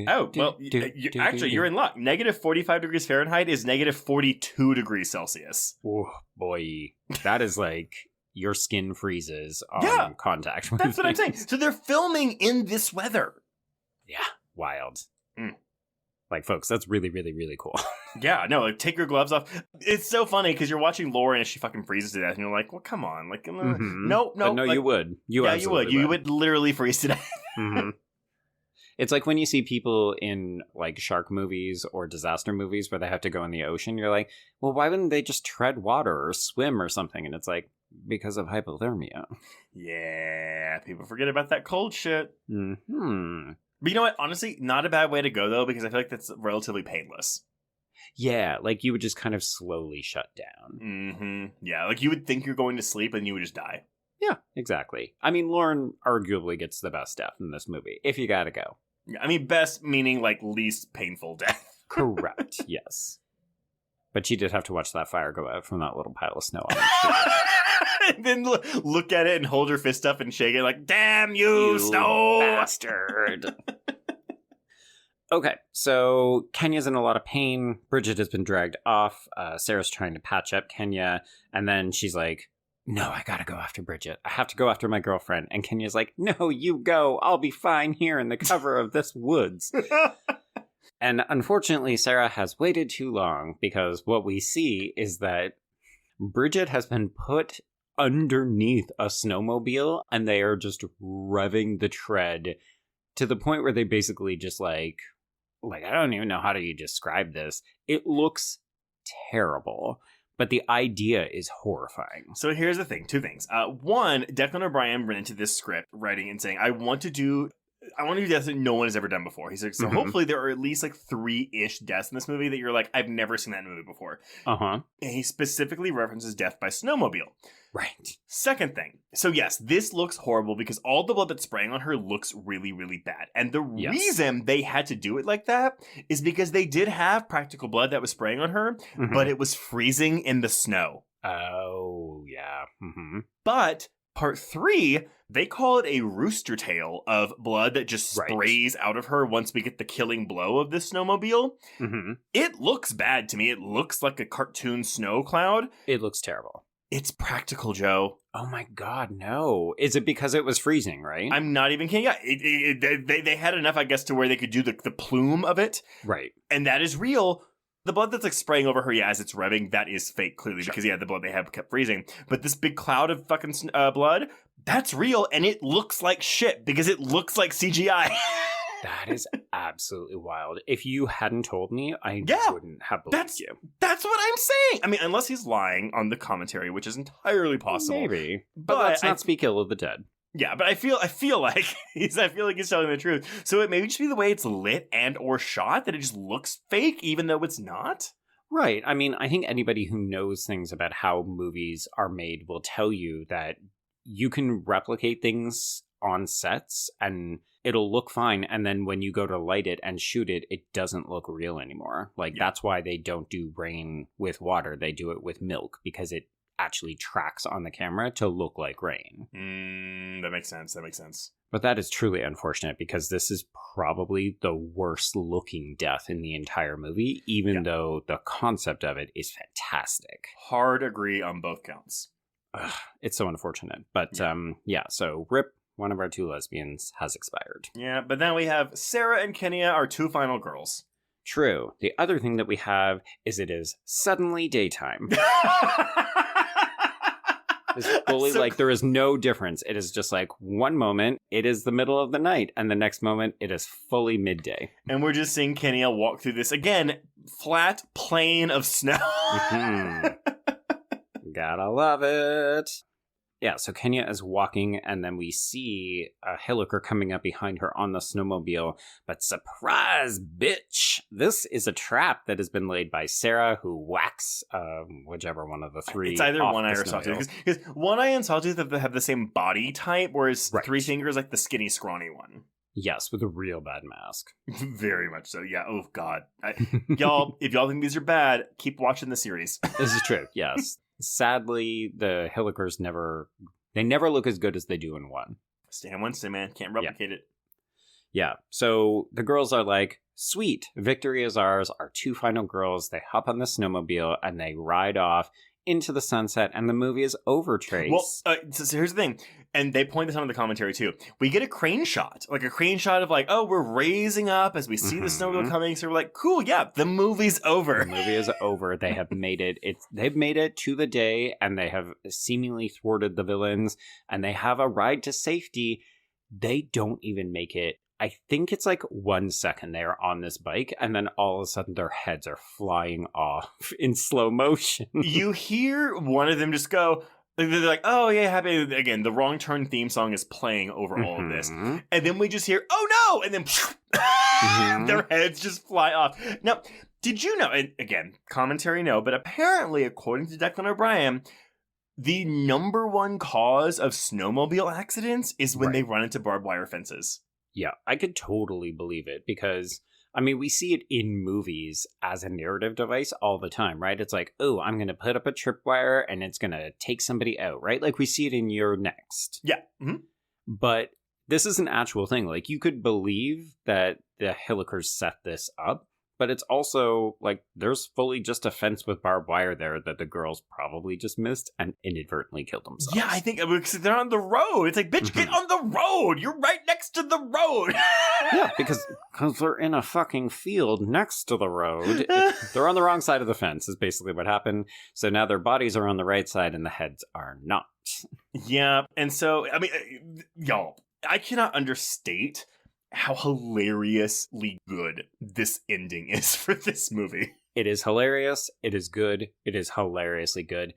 Oh, well, you're in luck. Negative 45 degrees Fahrenheit is negative 42 degrees Celsius. Oh, boy. That is like your skin freezes on contact. That's what I'm saying. So they're filming in this weather. Yeah, wild. Like, folks, that's really, really, really cool. Yeah, no, like, take your gloves off. It's so funny because you're watching Lauren and she fucking freezes to death, and you're like, well, come on. Like, no. But no, like, you would. You would. You would literally freeze to death. It's like when you see people in, like, shark movies or disaster movies where they have to go in the ocean, you're like, well, why wouldn't they just tread water or swim or something? And it's like, because of hypothermia. Yeah, people forget about that cold shit. But you know what? Honestly, not a bad way to go, though, because I feel like that's relatively painless. Yeah, like you would just kind of slowly shut down. Yeah, like you would think you're going to sleep and you would just die. Yeah, exactly. I mean, Lauren arguably gets the best death in this movie, if you gotta go. Yeah, I mean, best meaning like least painful death. Correct, yes. But she did have to watch that fire go out from that little pile of snow on and then look at it and hold her fist up and shake it like, damn you snow bastard. Okay, so Kenya's in a lot of pain. Bridget has been dragged off. Sarah's trying to patch up Kenia. And then she's like, no, I gotta go after Bridget. I have to go after my girlfriend. And Kenya's like, no, you go. I'll be fine here in the cover of this woods. And unfortunately, Sarah has waited too long because what we see is that Bridget has been put underneath a snowmobile and they are just revving the tread to the point where they basically just like I don't even know how do you describe this. It looks terrible, but the idea is horrifying. So here's the thing, 2 things. One, Declan O'Brien went into this script writing and saying, I want to do deaths that no one has ever done before. He's like, so hopefully there are at least like 3-ish deaths in this movie that you're like, I've never seen that in a movie before. And he specifically references death by snowmobile. Right. Second thing. So yes, this looks horrible because all the blood that's spraying on her looks really, really bad. And the reason they had to do it like that is because they did have practical blood that was spraying on her, but it was freezing in the snow. Oh, yeah. But part 3, they call it a rooster tail of blood that just sprays out of her once we get the killing blow of this snowmobile. It looks bad to me. It looks like a cartoon snow cloud. It looks terrible. It's practical, Joe. Oh my God, no. Is it because it was freezing, right? I'm not even kidding. Yeah, they had enough, I guess, to where they could do the plume of it. Right. And that is real. The blood that's like spraying over her, as it's revving, that is fake, clearly, because the blood they have kept freezing. But this big cloud of fucking blood, that's real, and it looks like shit because it looks like CGI. That is absolutely wild. If you hadn't told me, I wouldn't have believed you. That's what I'm saying. I mean, unless he's lying on the commentary, which is entirely possible. Maybe, but let's not speak ill of the dead. Yeah, but I feel like he's telling the truth. So it may just be the way it's lit and or shot that it just looks fake, even though it's not. Right. I mean, I think anybody who knows things about how movies are made will tell you that you can replicate things on sets and it'll look fine, and then when you go to light it and shoot it, it doesn't look real anymore. Like, that's why they don't do rain with water. They do it with milk, because it actually tracks on the camera to look like rain. That makes sense. But that is truly unfortunate, because this is probably the worst looking death in the entire movie, even though the concept of it is fantastic. Hard agree on both counts. Ugh, it's so unfortunate. But so RIP, one of our two lesbians has expired. Yeah, but then we have Sarah and Kenia, our two final girls. True. The other thing that we have is it is suddenly daytime. It's fully there is no difference. It is just like one moment, it is the middle of the night, and the next moment, it is fully midday. And we're just seeing Kenia walk through this, again, flat plain of snow. Gotta love it. Yeah, so Kenia is walking, and then we see a Hillicker coming up behind her on the snowmobile. But surprise, bitch! This is a trap that has been laid by Sarah, who whacks whichever one of the three. It's either One Eye or Sawtooth. Because One Eye and Sawtooth have the same body type, whereas Three Fingers like the skinny, scrawny one. Yes, with a real bad mask. Very much so, yeah. Oh, God. Y'all, if y'all think these are bad, keep watching the series. This is true, yes. Sadly, the Hillickers never look as good as they do in one. Stand one, stand man. Can't replicate it. Yeah, so the girls are like, sweet, victory is ours, our two final girls. They hop on the snowmobile and they ride off into the sunset, and the movie is over, Trace. Well, so here's the thing, and they point this out in the commentary too. We get a crane shot of like, oh, we're raising up as we see the snowmobile coming. So we're like, cool, yeah, the movie's over. The movie is over. They have made it. They've made it to the day, and they have seemingly thwarted the villains, and they have a ride to safety. They don't even make it. I think it's like 1 second they are on this bike, and then all of a sudden their heads are flying off in slow motion. You hear one of them just go, they're like, oh yeah, happy. Again, the Wrong Turn theme song is playing over all of this. And then we just hear, oh no! And then their heads just fly off. Now, did you know, and again, commentary no, but apparently, according to Declan O'Brien, the number one cause of snowmobile accidents is when they run into barbed wire fences. Yeah, I could totally believe it, because, I mean, we see it in movies as a narrative device all the time, right? It's like, oh, I'm going to put up a tripwire and it's going to take somebody out, right? Like we see it in You're Next. Yeah. But this is an actual thing. Like, you could believe that the Hillickers set this up, but it's also like there's fully just a fence with barbed wire there that the girls probably just missed and inadvertently killed themselves. Yeah, I think because they're on the road. It's like, bitch, get on the road. You're right next to the road. Yeah, because they're in a fucking field next to the road. They're on the wrong side of the fence is basically what happened. So now their bodies are on the right side and the heads are not. Yeah, and so, I mean, y'all, I cannot understate how hilariously good this ending is for this movie. It is hilarious. It is good. It is hilariously good.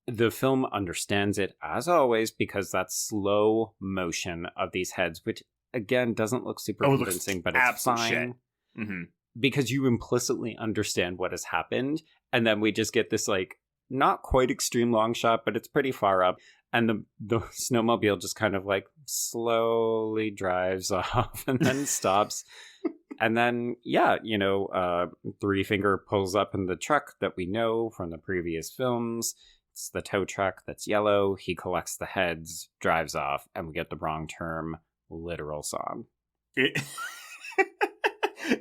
The film understands it, as always, because that slow motion of these heads, which, again, doesn't look super convincing, but it's fine. Because you implicitly understand what has happened, and then we just get this, like, not quite extreme long shot, but it's pretty far up. And the snowmobile just kind of like slowly drives off and then stops. And then, Three Finger pulls up in the truck that we know from the previous films. It's the tow truck that's yellow. He collects the heads, drives off, and we get the Wrong Turn literal song.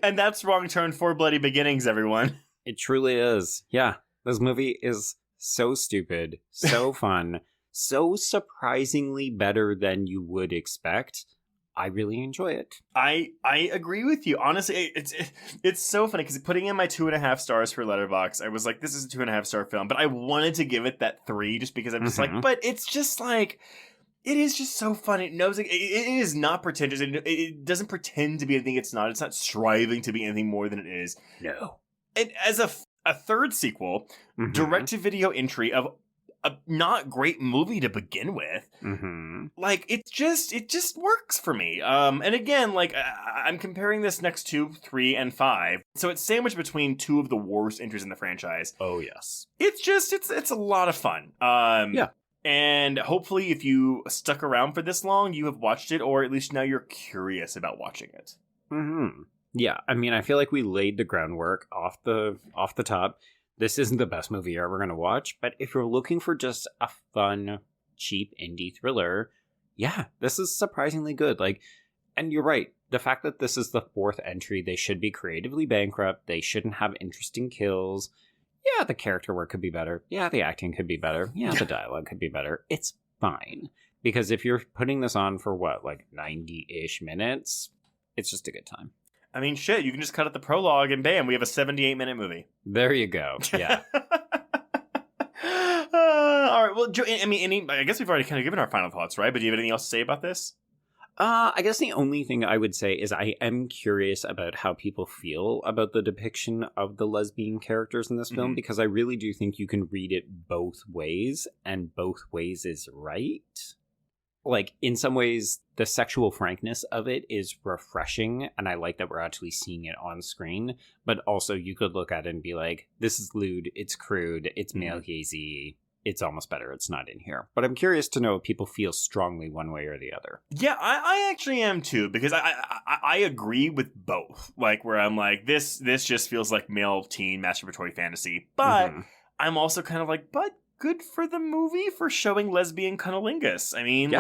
And that's Wrong Turn for Bloody Beginnings, everyone. It truly is. Yeah, this movie is so stupid, so fun. So surprisingly better than you would expect. I really enjoy it. I agree with you. Honestly, it's so funny because putting in my 2.5 stars for Letterboxd, I was like, this is a 2.5 star film, but I wanted to give it that 3 just because I'm just like, but it's just like, it is just so fun. It knows it is not pretentious. It doesn't pretend to be anything it's not. It's not striving to be anything more than it is. No. And as a third sequel, direct-to-video entry of a not great movie to begin with. Like, it just works for me. And again, like, I'm comparing this next to 3 and 5. So it's sandwiched between two of the worst entries in the franchise. Oh, yes. It's a lot of fun. Yeah. And hopefully if you stuck around for this long, you have watched it, or at least now you're curious about watching it. Mm-hmm. Yeah, I mean, I feel like we laid the groundwork off the top. This isn't the best movie you're ever going to watch, but if you're looking for just a fun, cheap indie thriller, yeah, this is surprisingly good. Like, and you're right. The fact that this is the fourth entry, they should be creatively bankrupt. They shouldn't have interesting kills. Yeah, the character work could be better. Yeah, the acting could be better. Yeah, the dialogue could be better. It's fine. Because if you're putting this on for what, like 90-ish minutes, it's just a good time. I mean, shit, you can just cut out the prologue and bam, we have a 78-minute movie. There you go. Yeah. All right, well, Joe, I guess we've already kind of given our final thoughts, right? But do you have anything else to say about this? I guess the only thing I would say is I am curious about how people feel about the depiction of the lesbian characters in this film, because I really do think you can read it both ways, and both ways is right. Like, in some ways, the sexual frankness of it is refreshing, and I like that we're actually seeing it on screen, but also you could look at it and be like, this is lewd, it's crude, it's male-gazy, it's almost better it's not in here. But I'm curious to know if people feel strongly one way or the other. Yeah, I actually am too, because I agree with both. Like, where I'm like, this just feels like male teen masturbatory fantasy. But I'm also kind of like, but good for the movie for showing lesbian cunnilingus. I mean,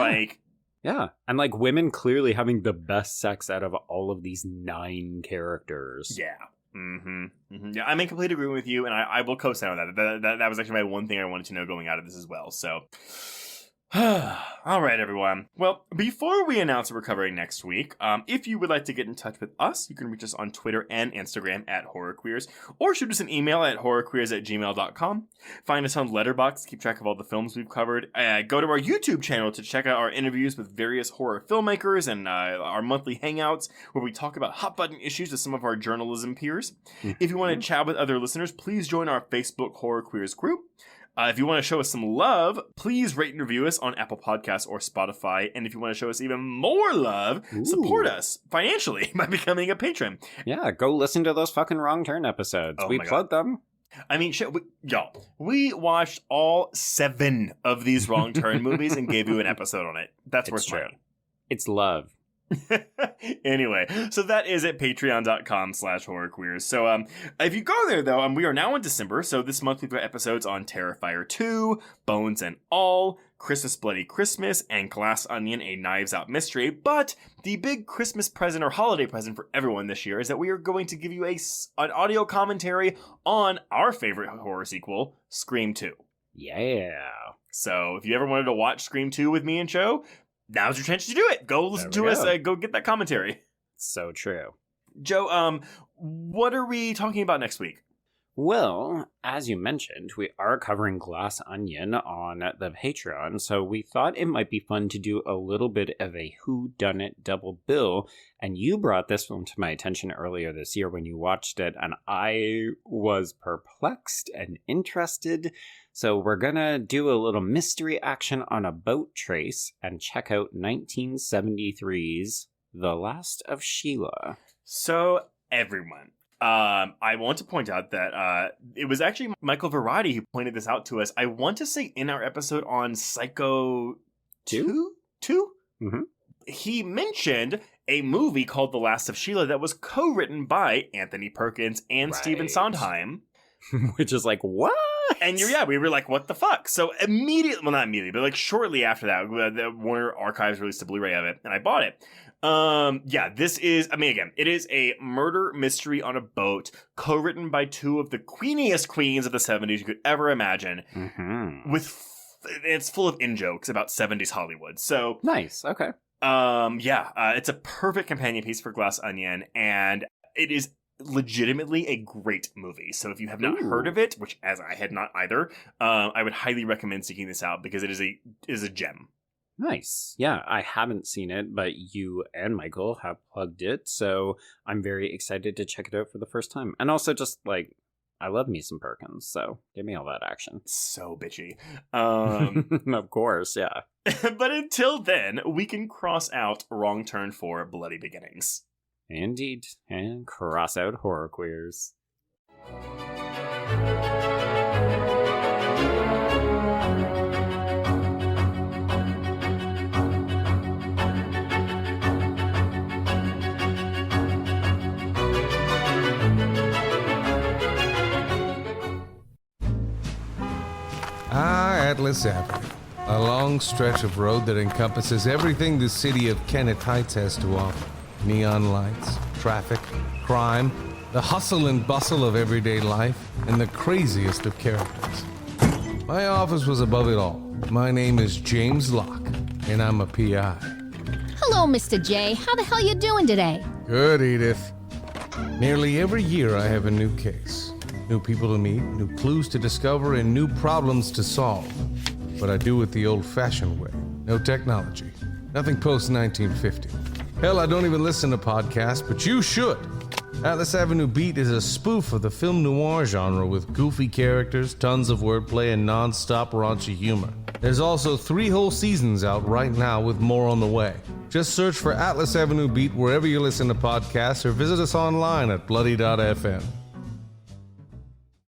Yeah, and like women clearly having the best sex out of all of these 9 characters. Yeah. Yeah, I'm in complete agreement with you, and I will co-sign on that. That was actually my one thing I wanted to know going out of this as well. So, all right, everyone. Well, before we announce what we're covering next week, if you would like to get in touch with us, you can reach us on Twitter and Instagram at HorrorQueers, or shoot us an email at horrorqueers@gmail.com. Find us on Letterboxd, keep track of all the films we've covered. Go to our YouTube channel to check out our interviews with various horror filmmakers and our monthly hangouts where we talk about hot button issues with some of our journalism peers. If you want to chat with other listeners, please join our Facebook Horror Queers group. If you want to show us some love, please rate and review us on Apple Podcasts or Spotify. And if you want to show us even more love, support us financially by becoming a patron. Yeah, go listen to those fucking Wrong Turn episodes. We plugged them. I mean, shit, we watched all 7 of these Wrong Turn movies and gave you an episode on it. That's worth money. It's love. Anyway, so that is at patreon.com/horrorqueers. So if you go there though, we are now in December, so this month we've got episodes on Terrifier 2, Bones and All, Christmas Bloody Christmas, and Glass Onion, a Knives Out mystery. But the big Christmas present or holiday present for everyone this year is that we are going to give you an audio commentary on our favorite horror sequel, Scream 2. Yeah. So if you ever wanted to watch Scream 2 with me and Joe, now's your chance to do it. Go listen to us. Go get that commentary. So true. Joe, what are we talking about next week? Well, as you mentioned, we are covering Glass Onion on the Patreon, so we thought it might be fun to do a little bit of a whodunit double bill, and you brought this film to my attention earlier this year when you watched it, and I was perplexed and interested. So we're gonna do a little mystery action on a boat trace and check out 1973's The Last of Sheila. So, everyone, I want to point out that it was actually Michael Verratti who pointed this out to us. I want to say in our episode on Psycho 2? Mm-hmm. He mentioned a movie called The Last of Sheila that was co-written by Anthony Perkins and Stephen Sondheim. Which is like, what? And we were like, what the fuck? So immediately, well, not immediately, but like shortly after that, the Warner Archives released a Blu-ray of it, and I bought it. This is, again, it is a murder mystery on a boat, co-written by 2 of the queeniest queens of the 70s you could ever imagine. Mm-hmm. It's full of in-jokes about 70s Hollywood. So nice, okay. It's a perfect companion piece for Glass Onion, and it is legitimately a great movie. So if you have not heard of it, which as I had not either, I would highly recommend seeking this out because it is a gem. Nice. Yeah, I haven't seen it, but you and Michael have plugged it, so I'm very excited to check it out for the first time. And also just like, I love me some Perkins, so give me all that action. So bitchy. Of course, yeah. But until then, we can cross out Wrong Turn for Bloody Beginnings. Indeed, and cross out Horror Queers. Atlas Avenue, a long stretch of road that encompasses everything the city of Kennett Heights has to offer. Neon lights, traffic, crime, the hustle and bustle of everyday life, and the craziest of characters. My office was above it all. My name is James Locke, and I'm a PI. Hello, Mr. J. How the hell you doing today? Good, Edith. Nearly every year I have a new case. New people to meet, new clues to discover, and new problems to solve. But I do it the old-fashioned way. No technology. Nothing post-1950. Hell, I don't even listen to podcasts, but you should. Atlas Avenue Beat is a spoof of the film noir genre with goofy characters, tons of wordplay, and non-stop raunchy humor. There's also 3 whole seasons out right now with more on the way. Just search for Atlas Avenue Beat wherever you listen to podcasts or visit us online at bloody.fm.